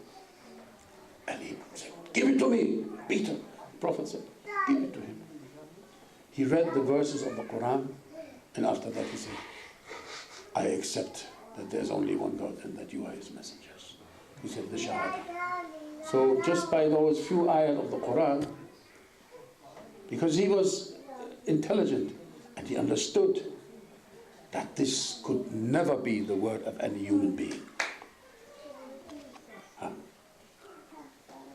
S1: And he said, give it to me, Peter. The Prophet said, give it to him. He read the verses of the Quran and after that he said, I accept that there's only one God and that you are his messengers. He said the Shahada. So just by those few ayat of the Quran, because he was intelligent and he understood that this could never be the word of any human being.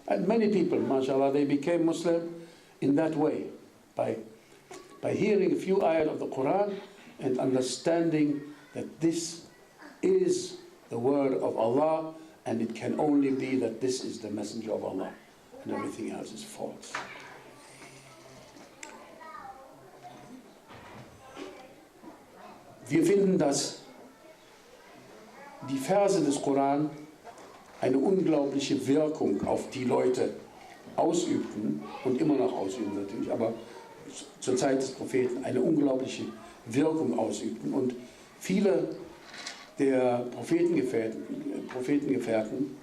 S1: And many people, mashallah, they became Muslim in that way, by hearing a few ayat of the Quran and understanding that this is the word of Allah and it can only be that this is the messenger of Allah and everything else is false. Wir finden, dass die Verse des Koran eine unglaubliche Wirkung auf die Leute ausübten und immer noch ausüben natürlich, aber zur Zeit des Propheten eine unglaubliche Wirkung ausübten. Und viele der Prophetengefährten,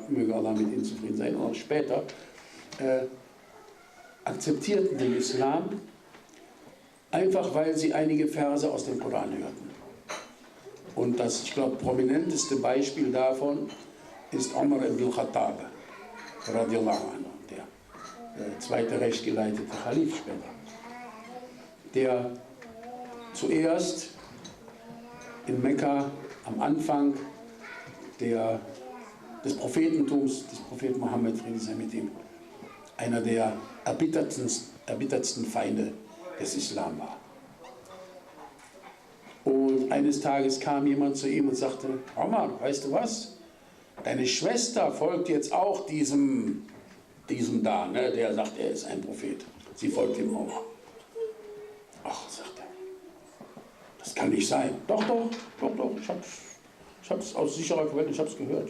S1: möge Allah mit ihnen zufrieden sein, und auch später, akzeptierten den Islam, einfach weil sie einige Verse aus dem Koran hörten. Und das, ich glaube, prominenteste Beispiel davon ist Umar ibn al-Khattab, radiallahu anhu, der zweite rechtgeleitete Khalif später, der zuerst in Mekka am Anfang des Prophetentums, des Propheten Mohammed, Frieden sei mit ihm, einer der erbittertsten Feinde des Islam war. Und eines Tages kam jemand zu ihm und sagte: Omar, weißt du was? Deine Schwester folgt jetzt auch diesem da, ne? Der sagt, er ist ein Prophet. Sie folgt ihm auch. Ach, sagt er, das kann nicht sein. Doch, ich hab's aus sicherer Quelle, ich hab's gehört.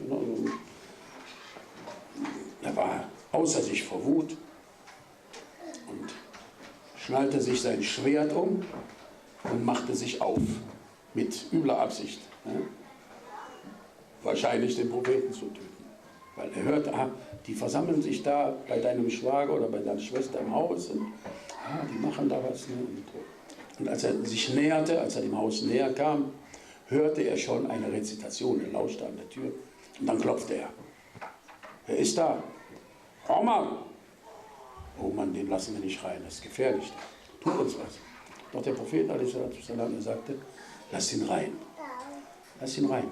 S1: Er war außer sich vor Wut und schnallte sich sein Schwert um und machte sich auf, mit übler Absicht, ne? Wahrscheinlich den Propheten zu töten. Weil er hört, die versammeln sich da bei deinem Schwager oder bei deiner Schwester im Haus und die machen da was. Ne? Und als er sich näherte, als er dem Haus näher kam, hörte er schon eine Rezitation. Er lauschte an der Tür und dann klopfte er. Wer ist da? Omar! Oh Mann, den lassen wir nicht rein, das ist gefährlich. Tut uns was. Doch der Prophet, er sagte, lass ihn rein. Lass ihn rein.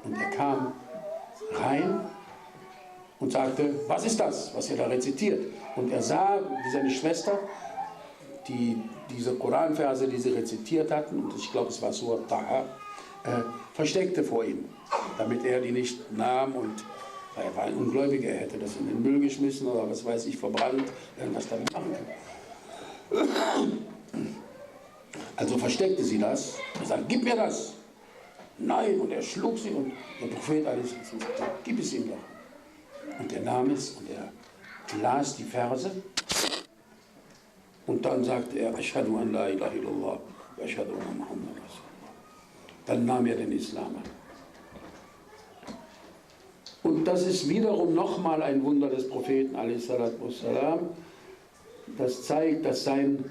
S1: Und er kam rein und sagte, was ist das, was ihr da rezitiert? Und er sah, wie seine Schwester diese Koranverse, die sie rezitiert hatten, und ich glaube, es war Surat Taha, versteckte vor ihm, damit er die nicht nahm, und er war ein Ungläubiger, er hätte das in den Müll geschmissen oder was weiß ich, verbrannt, irgendwas damit machen können. Also versteckte sie das. Er sagte, gib mir das. Nein, und er schlug sie, und der Prophet sagte, gib es ihm doch. Und er nahm es und er las die Verse und dann sagte er, Ashhadu an la ilaha illallah, wa ashhadu anna Muhammadan Rasulullah. Dann nahm er den Islam an. Und das ist wiederum nochmal ein Wunder des Propheten, ﷺ, das zeigt, dass sein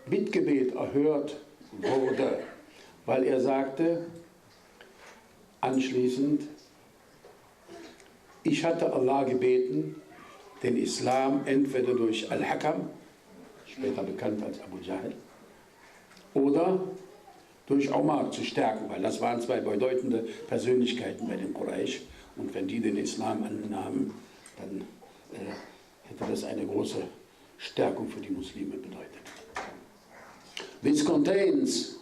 S1: Bittgebet erhört wurde, weil er sagte anschließend, ich hatte Allah gebeten, den Islam entweder durch al-Hakam, später bekannt als Abu Jahl, oder durch Omar zu stärken, weil das waren zwei bedeutende Persönlichkeiten bei den Quraysh, und wenn die den Islam annahmen, dann hätte das eine große Stärkung für die Muslime bedeutet. This contains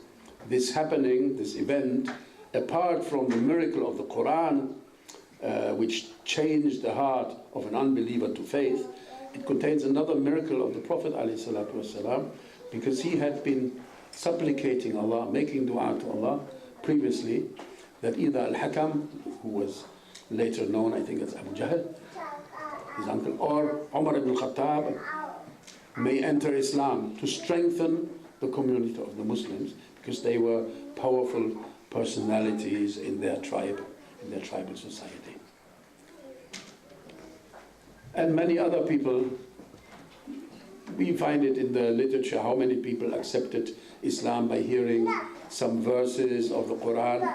S1: this happening, this event, apart from the miracle of the Quran, which changed the heart of an unbeliever to faith. It contains another miracle of the Prophet ﷺ, because he had been supplicating Allah, making dua to Allah previously, that either al-Hakam, who was later known, I think, as Abu Jahl, his uncle, or Umar ibn al-Khattab may enter Islam to strengthen the community of the Muslims, because they were powerful personalities in their tribe, in their tribal society. And many other people, we find it in the literature, how many people accepted Islam by hearing some verses of the Quran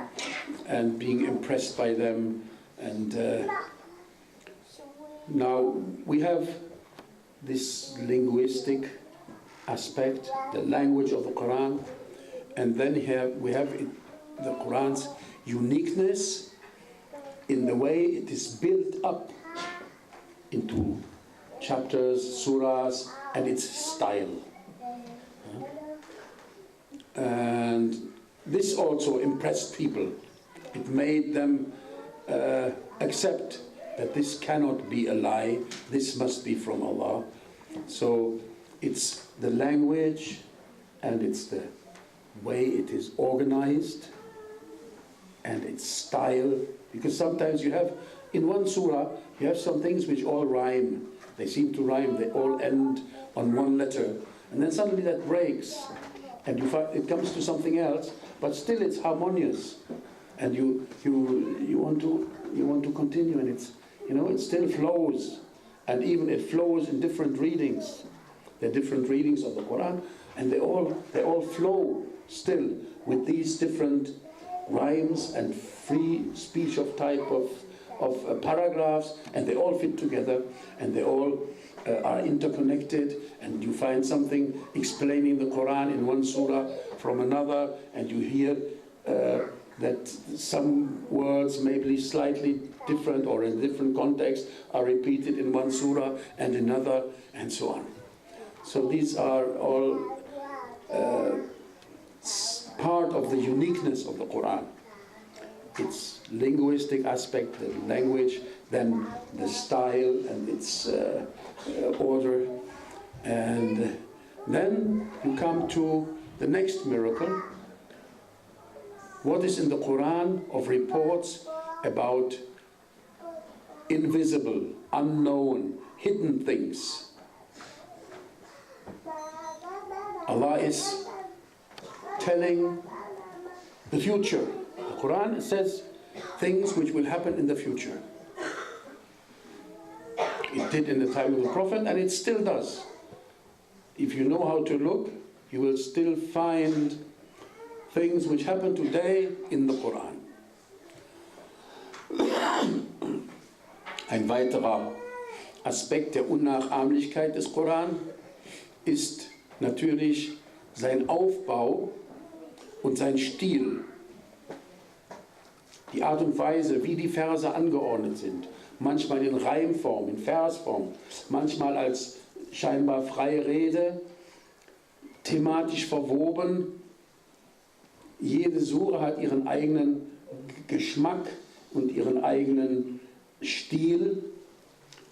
S1: and being impressed by them. And now we have this linguistic aspect, the language of the Quran, and then we have the Quran's uniqueness in the way it is built up into chapters, surahs, and its style. And this also impressed people. It made them accept that this cannot be a lie, this must be from Allah. So it's the language and it's the way it is organized and its style, because sometimes you have, in one surah, you have some things which all rhyme, they seem to rhyme, they all end on one letter. And then suddenly that breaks, and you find it comes to something else, but still it's harmonious. And you want to continue, and it's, you know, it still flows. And even it flows in different readings. There are different readings of the Quran, and they all flow still with these different rhymes and free speech of type of paragraphs, and they all fit together, and they all are interconnected, and you find something explaining the Quran in one surah from another, and you hear that some words may be slightly different or in different contexts are repeated in one surah and another, and so on. So these are all part of the uniqueness of the Quran. Its linguistic aspect, the language, then the style and its order. And then you come to the next miracle. What is in the Quran of reports about invisible, unknown, hidden things? Allah is telling the future. The Quran says things which will happen in the future. It did in the time of the Prophet, and it still does. If you know how to look, you will still find things which happen today in the Quran. Ein weiterer Aspekt der Unnachahmlichkeit des Koran ist natürlich sein Aufbau und sein Stil. Die Art und Weise, wie die Verse angeordnet sind. Manchmal in Reimform, in Versform, manchmal als scheinbar freie Rede, thematisch verwoben. Jede Sure hat ihren eigenen Geschmack und ihren eigenen Stil,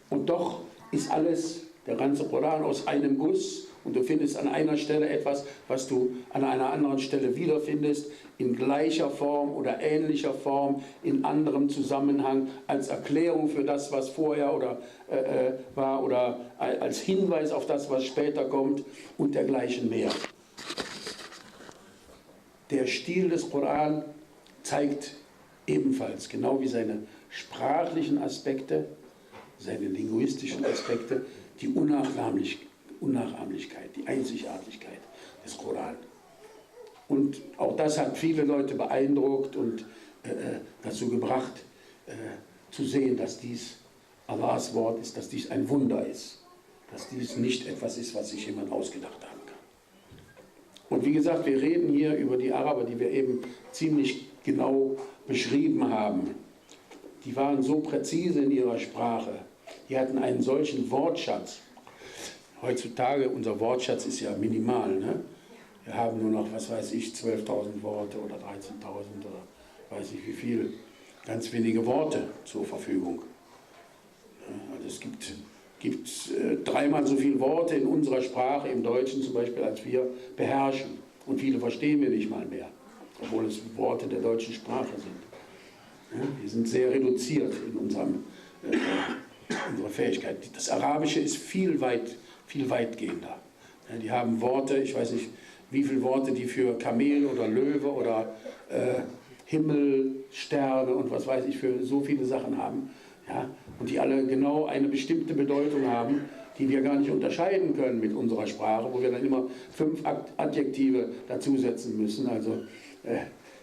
S1: und doch ist alles, der ganze Koran, aus einem Guss, und du findest an einer Stelle etwas, was du an einer anderen Stelle wiederfindest, in gleicher Form oder ähnlicher Form, in anderem Zusammenhang, als Erklärung für das, was vorher oder war, oder als Hinweis auf das, was später kommt, und dergleichen mehr. Der Stil des Koran zeigt ebenfalls, genau wie seine sprachlichen Aspekte, seine linguistischen Aspekte, die Unnachahmlichkeit, die Einzigartigkeit des Koran. Und auch das hat viele Leute beeindruckt und dazu gebracht, zu sehen, dass dies Allahs Wort ist, dass dies ein Wunder ist, dass dies nicht etwas ist, was sich jemand ausgedacht haben kann. Und wie gesagt, wir reden hier über die Araber, die wir eben ziemlich genau beschrieben haben. Die waren so präzise in ihrer Sprache. Die hatten einen solchen Wortschatz. Heutzutage, unser Wortschatz ist ja minimal, ne? Wir haben nur noch, was weiß ich, 12.000 Worte oder 13.000 oder weiß ich wie viel, ganz wenige Worte zur Verfügung. Also es gibt dreimal so viele Worte in unserer Sprache, im Deutschen zum Beispiel, als wir beherrschen. Und viele verstehen wir nicht mal mehr, obwohl es Worte der deutschen Sprache sind. Wir sind sehr reduziert in unserer Fähigkeit. Das Arabische ist viel weitgehender. Die haben Worte, ich weiß nicht, wie viele Worte die für Kamel oder Löwe oder Himmel, Sterne und was weiß ich für so viele Sachen haben. Ja? Und die alle genau eine bestimmte Bedeutung haben, die wir gar nicht unterscheiden können mit unserer Sprache, wo wir dann immer 5 Adjektive dazusetzen müssen. Also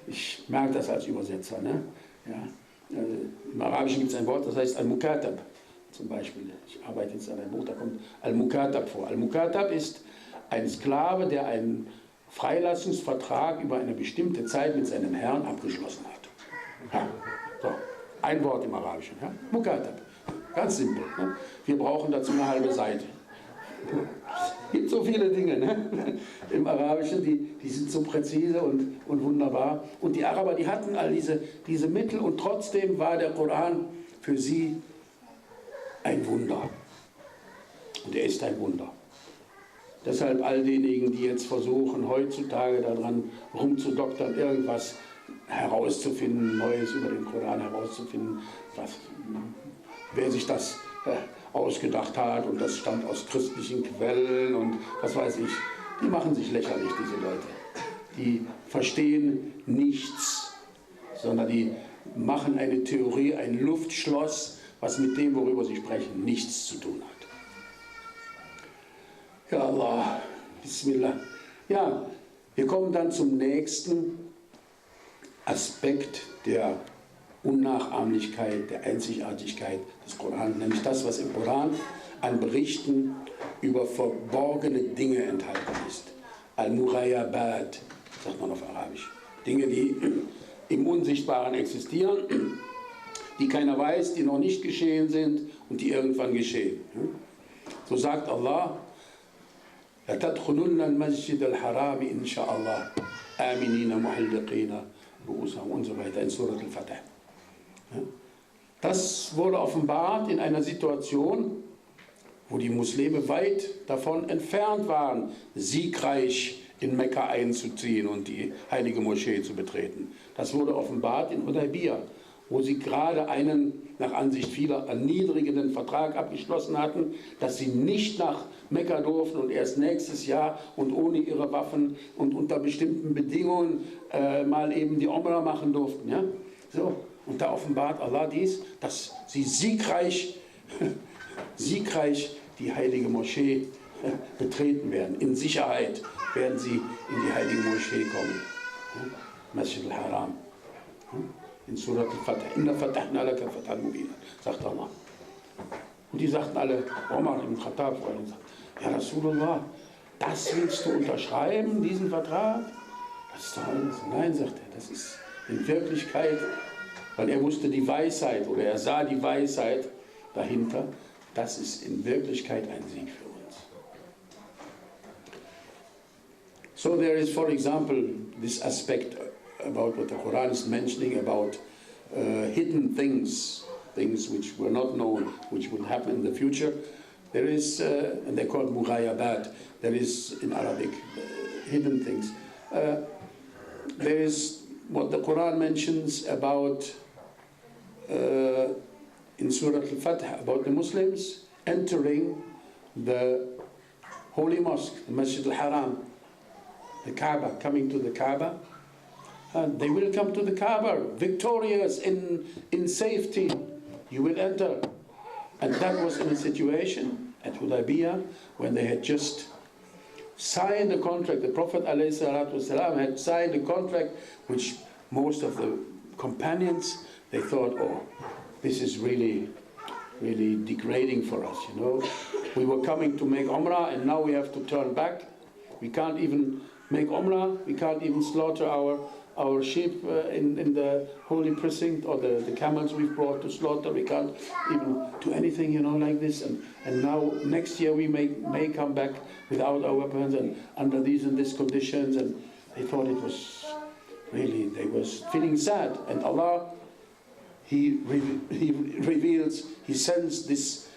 S1: ich merke das als Übersetzer. Ne? Ja? Im Arabischen gibt es ein Wort, das heißt al-Mukatab zum Beispiel. Ich arbeite jetzt an einem Buch, da kommt al-Mukatab vor. Al-Mukatab ist ein Sklave, der einen Freilassungsvertrag über eine bestimmte Zeit mit seinem Herrn abgeschlossen hat. Ja. So, ein Wort im Arabischen. Ja? Mukatab. Ganz simpel. Ne? Wir brauchen dazu eine halbe Seite. Es gibt so viele Dinge, ne? Im Arabischen, die sind so präzise und wunderbar. Und die Araber, die hatten all diese Mittel, und trotzdem war der Koran für sie ein Wunder. Und er ist ein Wunder. Deshalb all diejenigen, die jetzt versuchen, heutzutage daran rumzudoktern, irgendwas herauszufinden, Neues über den Koran herauszufinden, wer sich das ausgedacht hat und das stammt aus christlichen Quellen und was weiß ich. Die machen sich lächerlich, diese Leute. Die verstehen nichts, sondern die machen eine Theorie, ein Luftschloss, was mit dem, worüber sie sprechen, nichts zu tun hat. Ja Allah, Bismillah. Ja, wir kommen dann zum nächsten Aspekt der Unnachahmlichkeit, der Einzigartigkeit des Koran, nämlich das, was im Koran an Berichten über verborgene Dinge enthalten ist. Al-Mughayabat, sagt man auf Arabisch. Dinge, die im Unsichtbaren existieren, die keiner weiß, die noch nicht geschehen sind und die irgendwann geschehen. So sagt Allah, لَتَدْخُلُنَّ الْمَسْجِدَ الْحَرَامِ إِنْ شَاءَ اللَّهِ آمِنِينَ مُحَلِّقِينَ رُؤُوسَهُمْ und so weiter in Surat al-Fatih. Das wurde offenbart in einer Situation, wo die Muslime weit davon entfernt waren, siegreich in Mekka einzuziehen und die heilige Moschee zu betreten. Das wurde offenbart in Hudaybiyah, wo sie gerade einen, nach Ansicht vieler, erniedrigenden Vertrag abgeschlossen hatten, dass sie nicht nach Mekka durften und erst nächstes Jahr und ohne ihre Waffen und unter bestimmten Bedingungen mal eben die Umrah machen durften. Ja? So. Und da offenbart Allah dies, dass sie siegreich die heilige Moschee betreten werden. In Sicherheit werden sie in die heilige Moschee kommen. Masjid al-Haram. In Surat al-Fatih. Inna fatahna laka fathan mubina, sagt Allah. Und die sagten alle, Omar ibn Khattab, ja Rasulullah, das willst du unterschreiben, diesen Vertrag? Das ist doch alles. Nein, sagt er, das ist in Wirklichkeit, weil er wusste die Weisheit oder er sah die Weisheit dahinter, das ist in Wirklichkeit ein Sieg für uns. So there is, for example, this aspect about what the Quran is mentioning about hidden things, things which were not known, which will happen in the future. There is, and they're called mughayabat, there is in Arabic hidden things. There is what the Quran mentions about in Surah al-Fatih about the Muslims entering the holy mosque, the Masjid al-Haram, the Kaaba, coming to the Kaaba. And they will come to the Kaaba victorious in safety. You will enter. And that was in a situation at Hudaybiyah when they had just signed a contract. The Prophet ﷺ had signed a contract which most of the companions, they thought, oh, this is really degrading for us, you know. We were coming to make Umrah and now we have to turn back. We can't even make Umrah, we can't even slaughter our sheep in the holy precinct, or the camels we've brought to slaughter. We can't even do anything, you know, like this. And now next year we may come back without our weapons and under these and these conditions. And they thought it was really, they was feeling sad. And Allah, He reveals, He sends this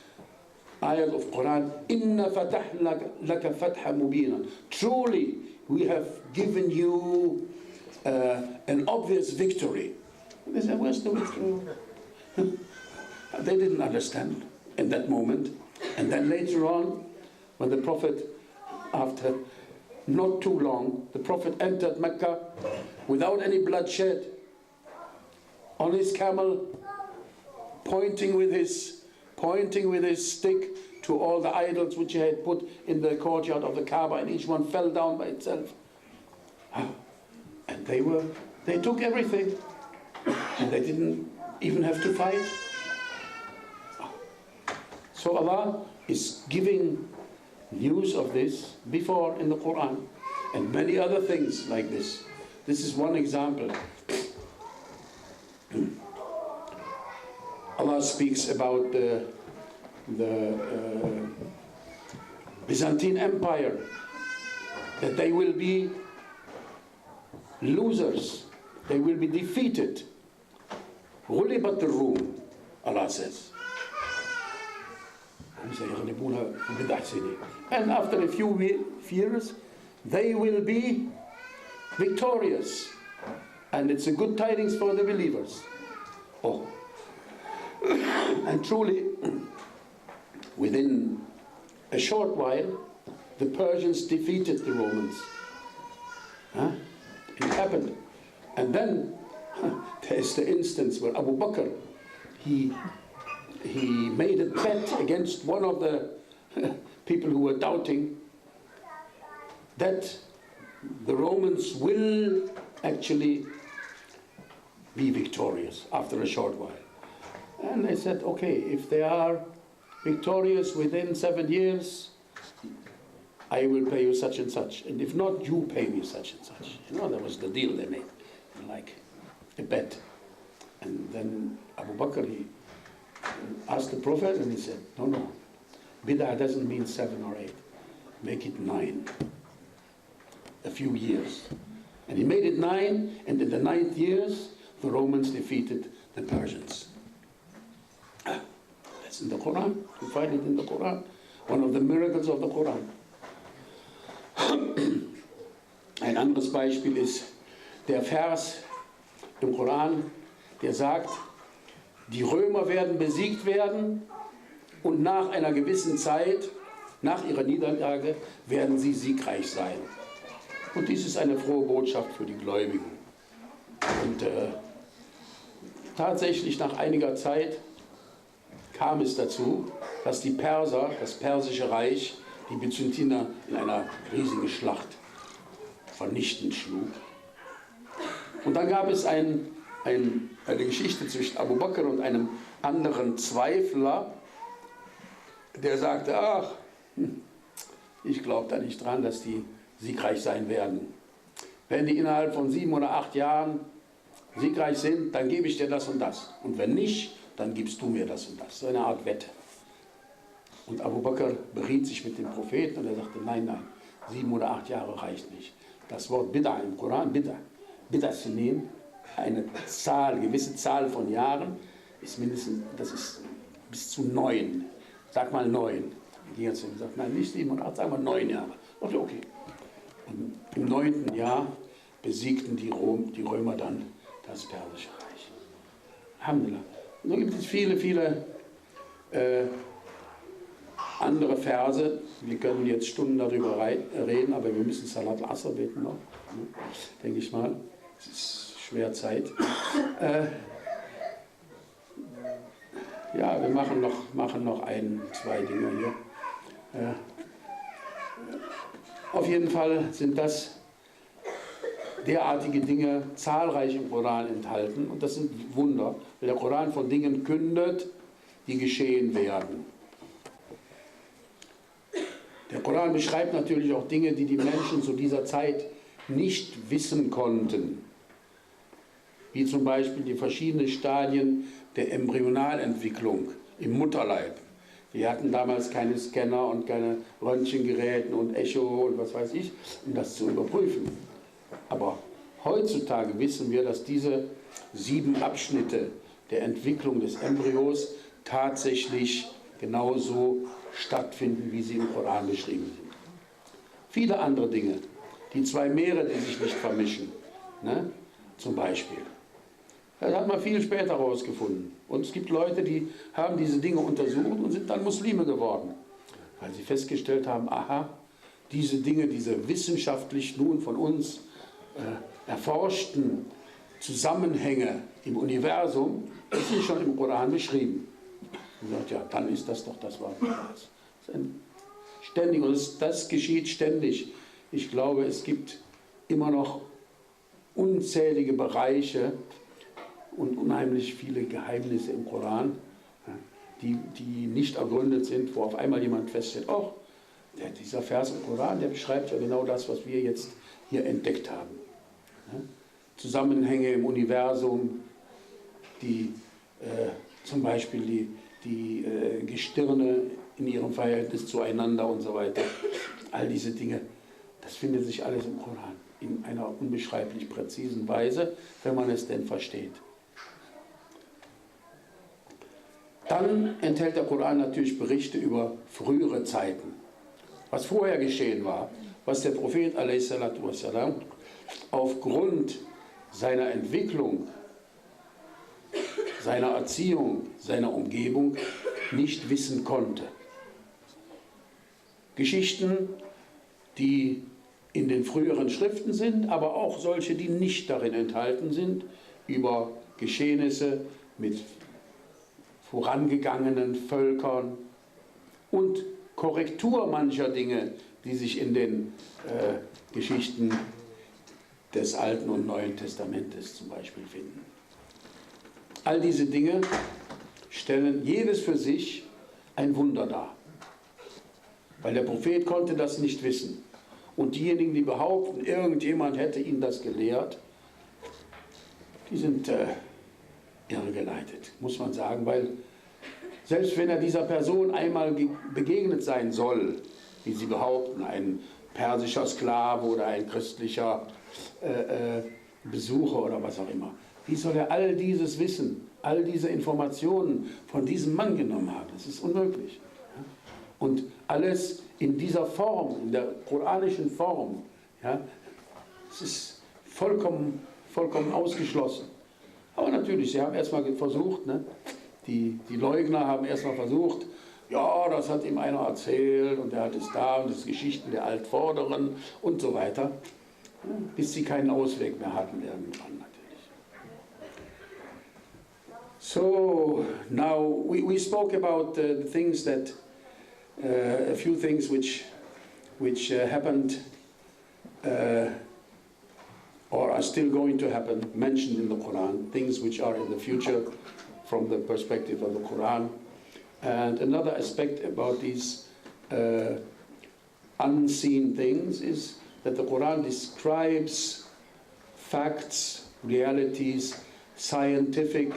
S1: ayat of Quran, Inna fatahna laka fatha mubina. Truly, we have given you an obvious victory. And they said, where's the victory? They didn't understand in that moment. And then later on, when the Prophet, after not too long, the Prophet entered Mecca without any bloodshed, on his camel, pointing with his stick to all the idols which he had put in the courtyard of the Kaaba, and each one fell down by itself. And they took everything, and they didn't even have to fight. So Allah is giving news of this before in the Quran, and many other things like this. This is one example. Allah speaks about the Byzantine Empire, that they will be losers, they will be defeated. غُلِبَتِ الرُّوم, Allah says. And after a few years, they will be victorious. And it's a good tidings for the believers. Oh. And truly, within a short while, the Persians defeated the Romans. Huh? It happened. And then there's the instance where Abu Bakr, he made a bet against one of the people who were doubting that the Romans will actually be victorious after a short while. And they said, okay, if they are victorious within 7 years, I will pay you such and such. And if not, you pay me such and such. You know, that was the deal they made, like a bet. And then Abu Bakr, he asked the Prophet and he said, no, bid'ah doesn't mean 7 or 8. Make it 9. A few years. And he made it 9, and in the 9th years, the Romans defeated the Persians. That's in the Quran. You find it in the Quran. One of the miracles of the Quran. Ein anderes Beispiel ist der Vers im Koran, der sagt, die Römer werden besiegt werden und nach einer gewissen Zeit, nach ihrer Niederlage, werden sie siegreich sein. Und dies ist eine frohe Botschaft für die Gläubigen. Und tatsächlich nach einiger Zeit kam es dazu, dass die Perser, das persische Reich, die Byzantiner in einer riesigen Schlacht vernichtend schlug. Und dann gab es eine Geschichte zwischen Abu Bakr und einem anderen Zweifler, der sagte, ach, ich glaube da nicht dran, dass die siegreich sein werden. Wenn die innerhalb von 7 oder 8 Jahren siegreich sind, dann gebe ich dir das und das. Und wenn nicht, dann gibst du mir das und das. So eine Art Wette. Und Abu Bakr beriet sich mit dem Propheten und er sagte, nein, 7 oder 8 Jahre reicht nicht. Das Wort Bid'ah im Koran, Bid'ah zu nehmen, eine gewisse Zahl von Jahren, ist mindestens, das ist bis zu 9. Sag mal 9. Die hat gesagt, nein, nicht 7 und 8, sagen wir 9 Jahre. Und okay. Und im 9. Jahr besiegten die Römer dann das persische Reich. Alhamdulillah. Und so gibt es viele andere Verse. Wir können jetzt Stunden darüber reden, aber wir müssen Salat al-Asr beten noch, denke ich mal. Es ist schwer Zeit. Ja, wir machen noch 1, 2 Dinge hier. Auf jeden Fall sind das derartige Dinge zahlreich im Koran enthalten und das sind Wunder, weil der Koran von Dingen kündet, die geschehen werden. Der Koran beschreibt natürlich auch Dinge, die die Menschen zu dieser Zeit nicht wissen konnten, wie zum Beispiel die verschiedenen Stadien der Embryonalentwicklung im Mutterleib. Wir hatten damals keine Scanner und keine Röntgengeräte und Echo und was weiß ich, um das zu überprüfen. Aber heutzutage wissen wir, dass diese 7 Abschnitte der Entwicklung des Embryos tatsächlich genauso stattfinden, wie sie im Koran beschrieben sind. Viele andere Dinge, die 2 Meere, die sich nicht vermischen, ne? Zum Beispiel. Das hat man viel später herausgefunden. Und es gibt Leute, die haben diese Dinge untersucht und sind dann Muslime geworden, weil sie festgestellt haben, aha, diese Dinge, diese wissenschaftlich nun von uns erforschten Zusammenhänge im Universum, die sind schon im Koran beschrieben. Und sagt, ja, dann ist das doch das Wort Gottes. Das ist ein ständig, und das geschieht ständig. Ich glaube, es gibt immer noch unzählige Bereiche und unheimlich viele Geheimnisse im Koran, die nicht ergründet sind, wo auf einmal jemand feststellt, oh, dieser Vers im Koran, der beschreibt ja genau das, was wir jetzt hier entdeckt haben. Zusammenhänge im Universum, die zum Beispiel die Gestirne in ihrem Verhältnis zueinander und so weiter. All diese Dinge, das findet sich alles im Koran in einer unbeschreiblich präzisen Weise, wenn man es denn versteht. Dann enthält der Koran natürlich Berichte über frühere Zeiten, was vorher geschehen war, was der Prophet a.s. aufgrund seiner Entwicklung, seiner Erziehung, seiner Umgebung nicht wissen konnte. Geschichten, die in den früheren Schriften sind, aber auch solche, die nicht darin enthalten sind, über Geschehnisse mit vorangegangenen Völkern und Korrektur mancher Dinge, die sich in den Geschichten des Alten und Neuen Testamentes zum Beispiel finden. All diese Dinge stellen jedes für sich ein Wunder dar, weil der Prophet konnte das nicht wissen. Und diejenigen, die behaupten, irgendjemand hätte ihn das gelehrt, die sind irregeleitet, muss man sagen, weil selbst wenn er dieser Person einmal begegnet sein soll, wie sie behaupten, ein persischer Sklave oder ein christlicher Besucher oder was auch immer, wie soll er all dieses Wissen, all diese Informationen von diesem Mann genommen haben? Das ist unmöglich. Und alles in dieser Form, in der koranischen Form, ja, es ist vollkommen ausgeschlossen. Aber natürlich, sie haben erstmal versucht, ne, die Leugner haben erstmal versucht, ja, das hat ihm einer erzählt und er hat es da und das ist Geschichten der Altvorderen und so weiter, ja, bis sie keinen Ausweg mehr hatten irgendwann natürlich. So, now we spoke about the things that a few things which happened or are still going to happen, mentioned in the Quran, things which are in the future from the perspective of the Quran. And another aspect about these unseen things is that the Quran describes facts, realities, scientific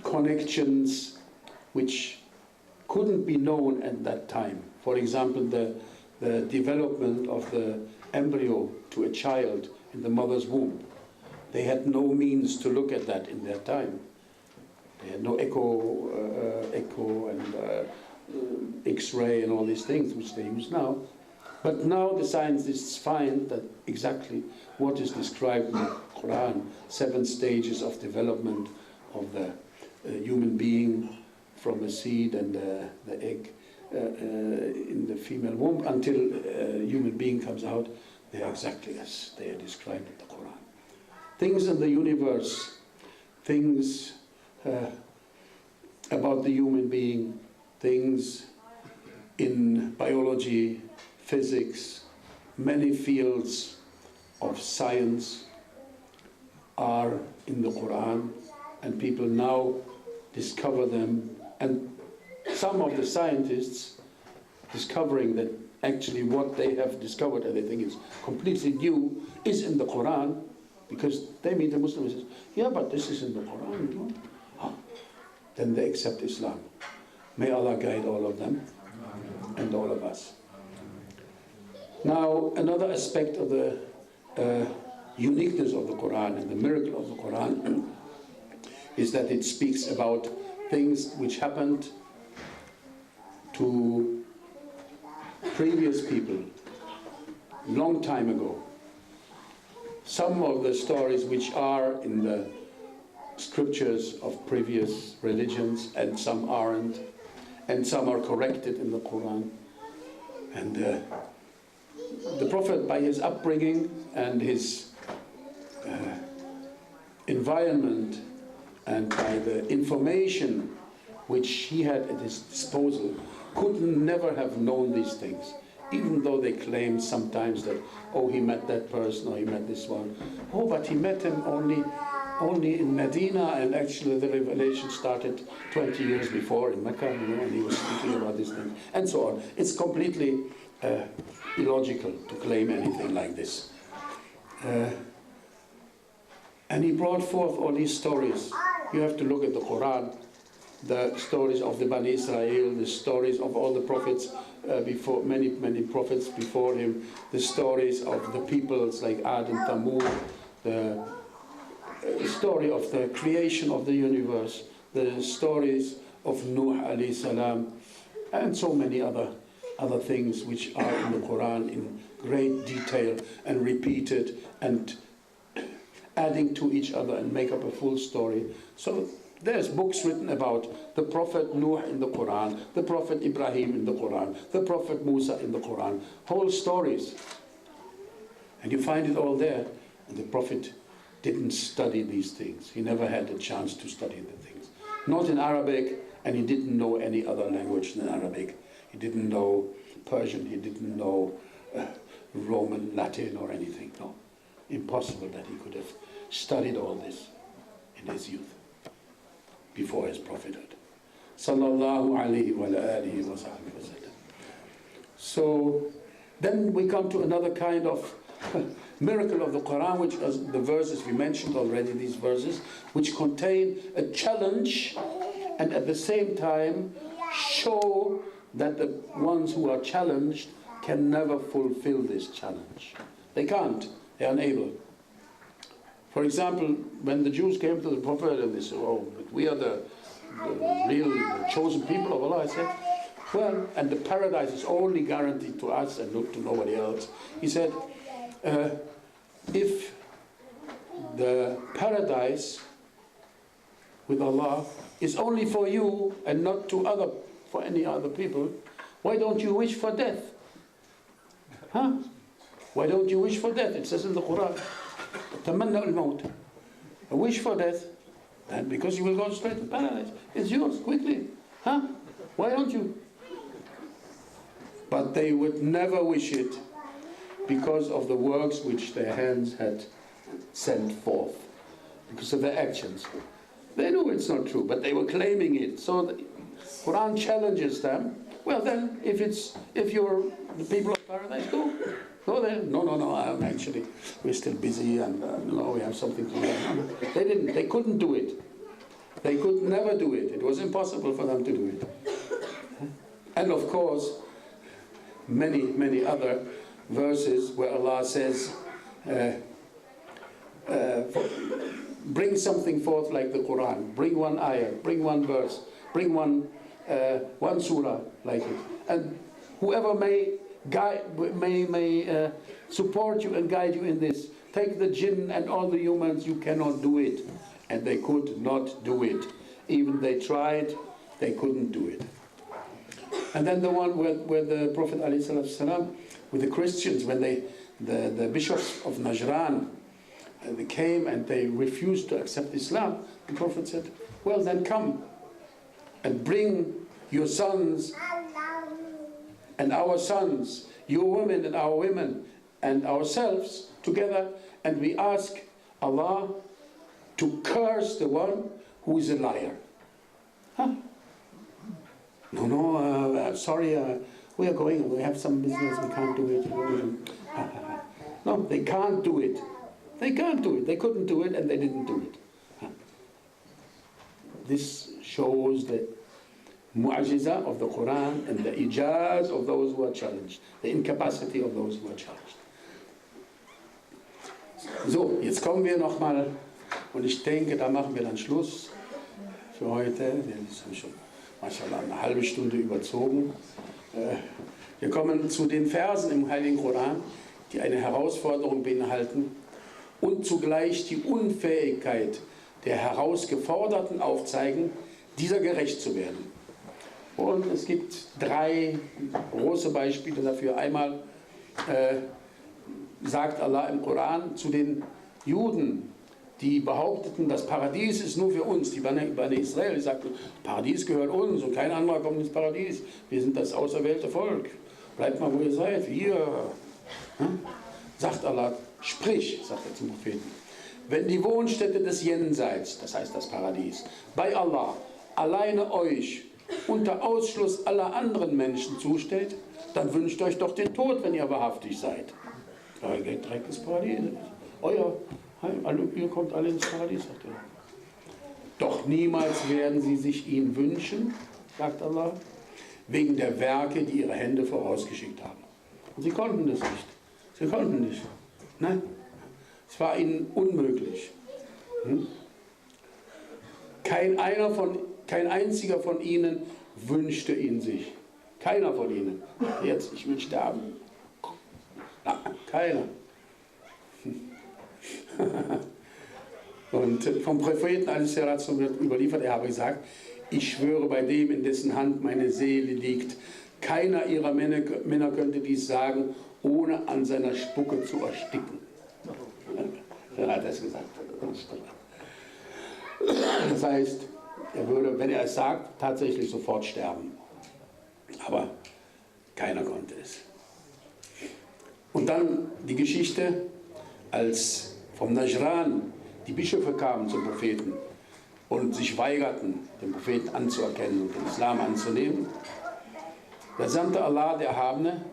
S1: connections which couldn't be known at that time. For example, the development of the embryo to a child in the mother's womb. They had no means to look at that in their time. They had no echo and X-ray and all these things which they use now. But now the scientists find that exactly what is described in the Quran, 7 stages of development of the human being from the seed and the egg in the female womb until a human being comes out, they are exactly as they are described in the Quran. Things in the universe, things about the human being, things in biology, physics, many fields of science are in the Quran, and people now discover them, and some of the scientists discovering that actually what they have discovered and they think is completely new is in the Quran, because they meet the Muslims and say, yeah, but this is in the Quran, you know? Oh, then they accept Islam. May Allah guide all of them and all of us. Now, another aspect of the uniqueness of the Quran and the miracle of the Quran is that it speaks about things which happened to previous people long time ago. Some of the stories which are in the scriptures of previous religions, and some aren't, and some are corrected in the Quran. And the Prophet, by his upbringing and his environment and by the information which he had at his disposal, could never have known these things, even though they claimed sometimes that, oh, he met that person or he met this one. Oh, but he met him only in Medina, and actually the revelation started 20 years before in Mecca, you know, and he was speaking about these things, and so on. It's completely illogical to claim anything like this. And he brought forth all these stories. You have to look at the Quran, the stories of the Bani Israel, the stories of all the prophets before, many prophets before him, the stories of the peoples like Ad and Thamud, the story of the creation of the universe, the stories of Nuh alayhi salam, and so many other things which are in the Quran in great detail and repeated and adding to each other and make up a full story. So There's books written about the Prophet Nuh in the Quran, the Prophet Ibrahim in the Quran, the Prophet Musa in the Quran, whole stories. And you find it all there. And the Prophet didn't study these things. He never had a chance to study the things. Not in Arabic, and he didn't know any other language than Arabic. He didn't know Persian, he didn't know Roman, Latin or anything. No, impossible that he could have studied all this in his youth, before his prophethood. Sallallahu alayhi wa alihi wa sallam. So then we come to another kind of miracle of the Quran, which is the verses we mentioned already, these verses, which contain a challenge and at the same time show that the ones who are challenged can never fulfill this challenge. They can't, they're unable. For example, when the Jews came to the Prophet and they said, oh, but we are the real chosen people of Allah, I said, well, and the paradise is only guaranteed to us and not to nobody else. He said, if the paradise with Allah is only for you and not for any other people, why don't you wish for death? Huh? Why don't you wish for death? It says in the Quran, تَمَنَّوا الْمَوْتِ. A wish for death, and because you will go straight to paradise. It's yours, quickly. Huh? Why don't you? But they would never wish it because of the works which their hands had sent forth, because of their actions. They knew it's not true, but they were claiming it. So the Quran challenges them. Well then, if you're the people of paradise, go there. No, we're still busy and no, we have something to do. They didn't, they couldn't do it. They could never do it. It was impossible for them to do it. And of course, many other verses where Allah says, bring something forth like the Quran, bring one ayah, bring one verse, bring one surah like it, and whoever may support you and guide you in this. Take the jinn and all the humans, you cannot do it. And they could not do it. Even they tried, they couldn't do it. And then the one where the Prophet ﷺ, with the Christians, when the bishops of Najran, they came and they refused to accept Islam, the Prophet said, well then come and bring your sons and our sons, your women and our women, and ourselves together, and we ask Allah to curse the one who is a liar. Huh? No, sorry, we are going, we have some business, we can't do it. No, they can't do it. They can't do it. They couldn't do it and they didn't do it. This shows the mu'ajiza of the Quran and the ijaz of those who are challenged, the incapacity of those who are challenged. So, jetzt kommen wir nochmal, und ich denke, da machen wir dann Schluss für heute. Wir haben schon, mashallah, eine halbe Stunde überzogen. Wir kommen zu den Versen im Heiligen Koran, die eine Herausforderung beinhalten und zugleich die Unfähigkeit der Herausgeforderten aufzeigen, dieser gerecht zu werden. Und es gibt 3 große Beispiele dafür. Einmal sagt Allah im Koran zu den Juden, die behaupteten, das Paradies ist nur für uns, die Bani Israel, die sagten, Paradies gehört uns und kein anderer kommt ins Paradies. Wir sind das auserwählte Volk. Bleibt mal, wo ihr seid. Wir. Sagt Allah, sprich, sagt er zum Propheten, wenn die Wohnstätte des Jenseits, das heißt das Paradies, bei Allah alleine euch unter Ausschluss aller anderen Menschen zustellt, dann wünscht euch doch den Tod, wenn ihr wahrhaftig seid. Ja, ihr geht direkt ins Paradies. Ihr kommt alle ins Paradies, sagt er. Doch niemals werden sie sich ihn wünschen, sagt Allah, wegen der Werke, die ihre Hände vorausgeschickt haben. Und sie konnten das nicht. Sie konnten nicht. Nein, es war ihnen unmöglich. Kein einziger von ihnen wünschte ihn sich. Keiner von ihnen. Jetzt, ich will sterben. Na, keiner. Und vom Propheten wird überliefert, er habe gesagt, ich schwöre bei dem, in dessen Hand meine Seele liegt, keiner ihrer Männer könnte dies sagen, ohne an seiner Spucke zu ersticken. Er hat das gesagt. Das heißt, er würde, wenn er es sagt, tatsächlich sofort sterben. Aber keiner konnte es. Und dann die Geschichte, als vom Najran die Bischöfe kamen zum Propheten und sich weigerten, den Propheten anzuerkennen und den Islam anzunehmen. Da sandte Allah, der Erhabene,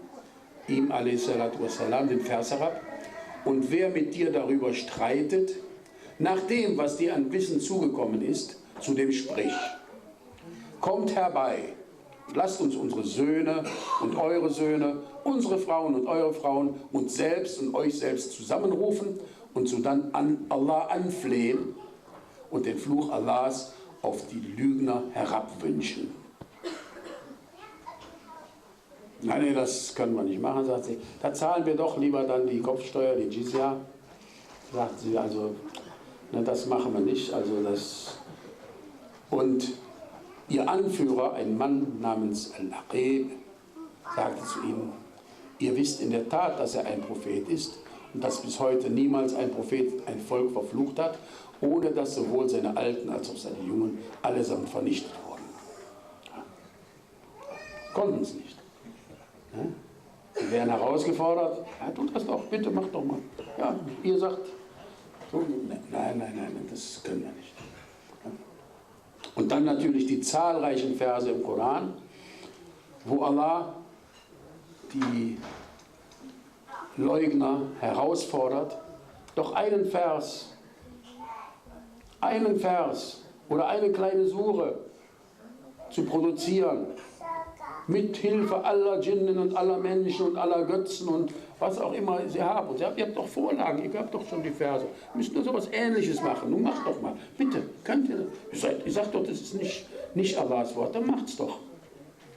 S1: ihm a.s. den Vers herab: Und wer mit dir darüber streitet, nach dem, was dir an Wissen zugekommen ist, zu dem sprich. Kommt herbei, lasst uns unsere Söhne und eure Söhne, unsere Frauen und eure Frauen, uns selbst und euch selbst zusammenrufen und sodann an Allah anflehen und den Fluch Allahs auf die Lügner herabwünschen. Nein, das können wir nicht machen, sagt sie. Da zahlen wir doch lieber dann die Kopfsteuer, die Jizya. Sagt sie, also, ne, das machen wir nicht. Also das. Und ihr Anführer, ein Mann namens al-Hafidh, sagte zu ihnen: Ihr wisst in der Tat, dass er ein Prophet ist und dass bis heute niemals ein Prophet ein Volk verflucht hat, ohne dass sowohl seine Alten als auch seine Jungen allesamt vernichtet wurden. Ja. Konnten es nicht. Ja. Sie werden herausgefordert: Ja, tut das doch, bitte macht doch mal. Ja, ihr sagt, so, nein, das können wir nicht. Ja. Und dann natürlich die zahlreichen Verse im Koran, wo Allah die Leugner herausfordert, doch einen Vers oder eine kleine Sure zu produzieren, mit Hilfe aller Djinnen und aller Menschen und aller Götzen und was auch immer sie haben. Und ihr habt doch Vorlagen, ihr habt doch schon die Verse. Ihr müsst nur so etwas Ähnliches machen. Nun macht doch mal. Bitte, könnt ihr das? Ihr sagt doch, das ist nicht Allahs Wort, dann macht's doch.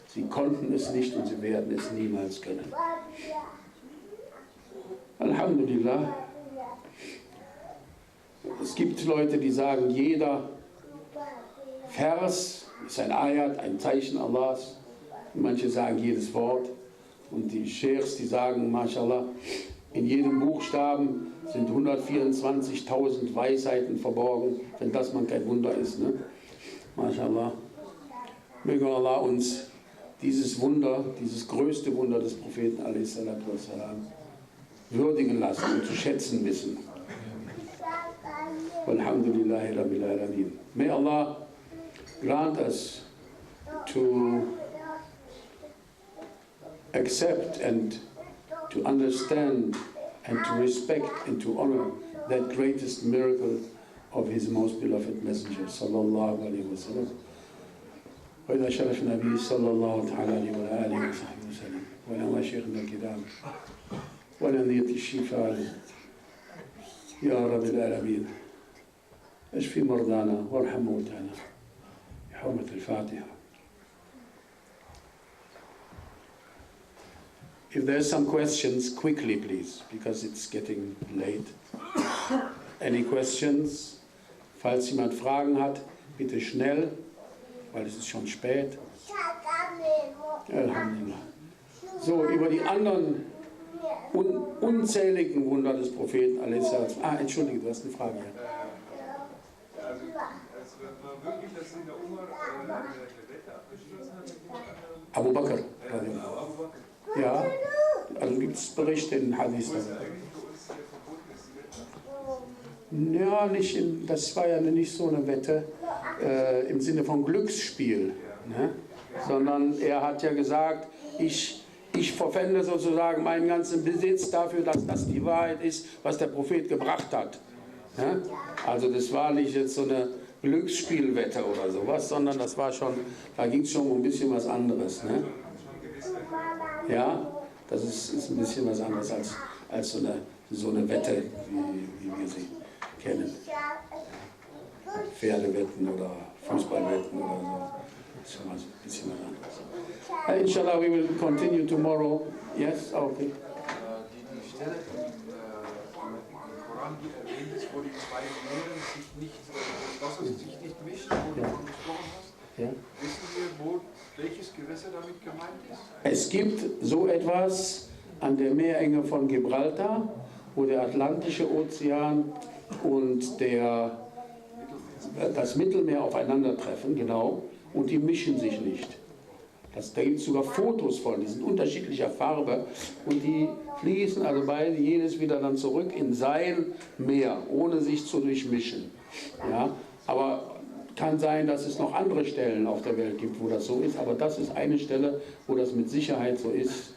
S1: Sie konnten es nicht und sie werden es niemals können. Alhamdulillah. Es gibt Leute, die sagen, jeder Vers ist ein Ayat, ein Zeichen Allahs. Manche sagen jedes Wort. Und die Sheikhs, die sagen, mashallah, in jedem Buchstaben sind 124.000 Weisheiten verborgen, wenn das mal kein Wunder ist. Ne? Mashallah. Möge Allah uns dieses Wunder, dieses größte Wunder des Propheten a.s. würdigen lassen und zu schätzen wissen. Alhamdulillahi Rabbil Alameen. May Allah grant us to accept and to understand and to respect and to honor that greatest miracle of His most beloved Messenger, sallallahu alayhi wa sallam. وإذا شرفنا به صلى الله تعالى عليه وعلى آله وصحبه وسلم ولنا شيخنا الكرام ولنية الشفاء يا رب العالمين اشفي مرضانا وارحم موتانا بحرمة الفاتحة. If there's some questions, quickly please, because it's getting late. Any questions? Falls jemand Fragen hat, bitte schnell, weil es ist schon spät. Alhamdulillah. So, über die anderen unzähligen Wunder des Propheten a.s. Entschuldige, du hast eine Frage.
S2: Also, es war wirklich, dass in der Umar eine Wette abgeschlossen hat.
S1: Abu Bakr.
S2: Genau, Abu Bakr.
S1: Ja, also gibt es Berichte in Hadith. Ja, das war ja nicht so eine Wette im Sinne von Glücksspiel, ne? Sondern er hat ja gesagt, ich verpfände sozusagen meinen ganzen Besitz dafür, dass das die Wahrheit ist, was der Prophet gebracht hat. Ne? Also das war nicht jetzt so eine Glücksspielwette oder sowas, sondern das war schon, da ging es schon um ein bisschen was anderes. Ne? Ja, das ist ein bisschen was anderes als so eine Wette, wie wir sie kennen. Pferdewetten oder Fußballwetten oder so. Das ist schon mal ein bisschen was anderes. Inshallah, we will continue tomorrow. Yes, okay.
S2: Die Stelle im Koran, die erwähnt ist, wo die zwei Meeren sich nicht, das Wasser sich nicht mischen, wo du davon gesprochen hast.
S1: Ja.
S2: Wissen wir, welches Gewässer damit gemeint ist?
S1: Es gibt so etwas an der Meerenge von Gibraltar, wo der Atlantische Ozean und das Mittelmeer aufeinandertreffen, genau, und die mischen sich nicht. Da gibt es sogar Fotos von, die sind unterschiedlicher Farbe und die fließen also beide jedes wieder dann zurück in sein Meer, ohne sich zu durchmischen. Ja, aber kann sein, dass es noch andere Stellen auf der Welt gibt, wo das so ist, aber das ist eine Stelle, wo das mit Sicherheit so ist.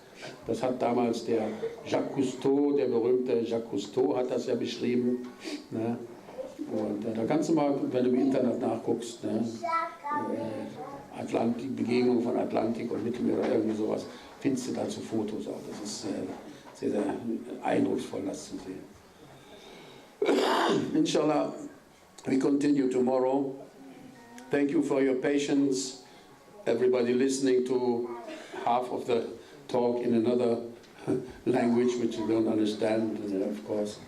S1: Das hat damals der Jacques Cousteau, der berühmte Jacques Cousteau, hat das ja beschrieben. Ne? Und da kannst du mal, wenn du im Internet nachguckst, ne? Die Begegnung von Atlantik und Mittelmeer oder irgendwie sowas, findest du dazu Fotos auch. Das ist sehr, sehr eindrucksvoll, das zu sehen. Inshallah, we continue tomorrow. Thank you for your patience. Everybody listening to half of the talk in another language which you don't understand, of course.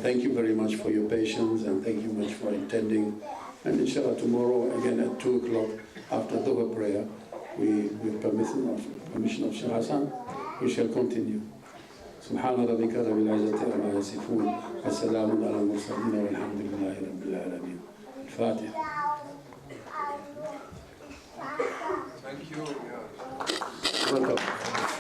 S1: Thank you very much for your patience and thank you much for attending. And inshallah tomorrow again at 2 o'clock after Dhuhr prayer, with permission of Sheikh Hassan, we shall continue. سبحان ربك رب العزة عما يصفون والسلام على المرسلين والحمد لله رب العالمين. الفاتحة.
S2: Thank you.
S1: Welcome.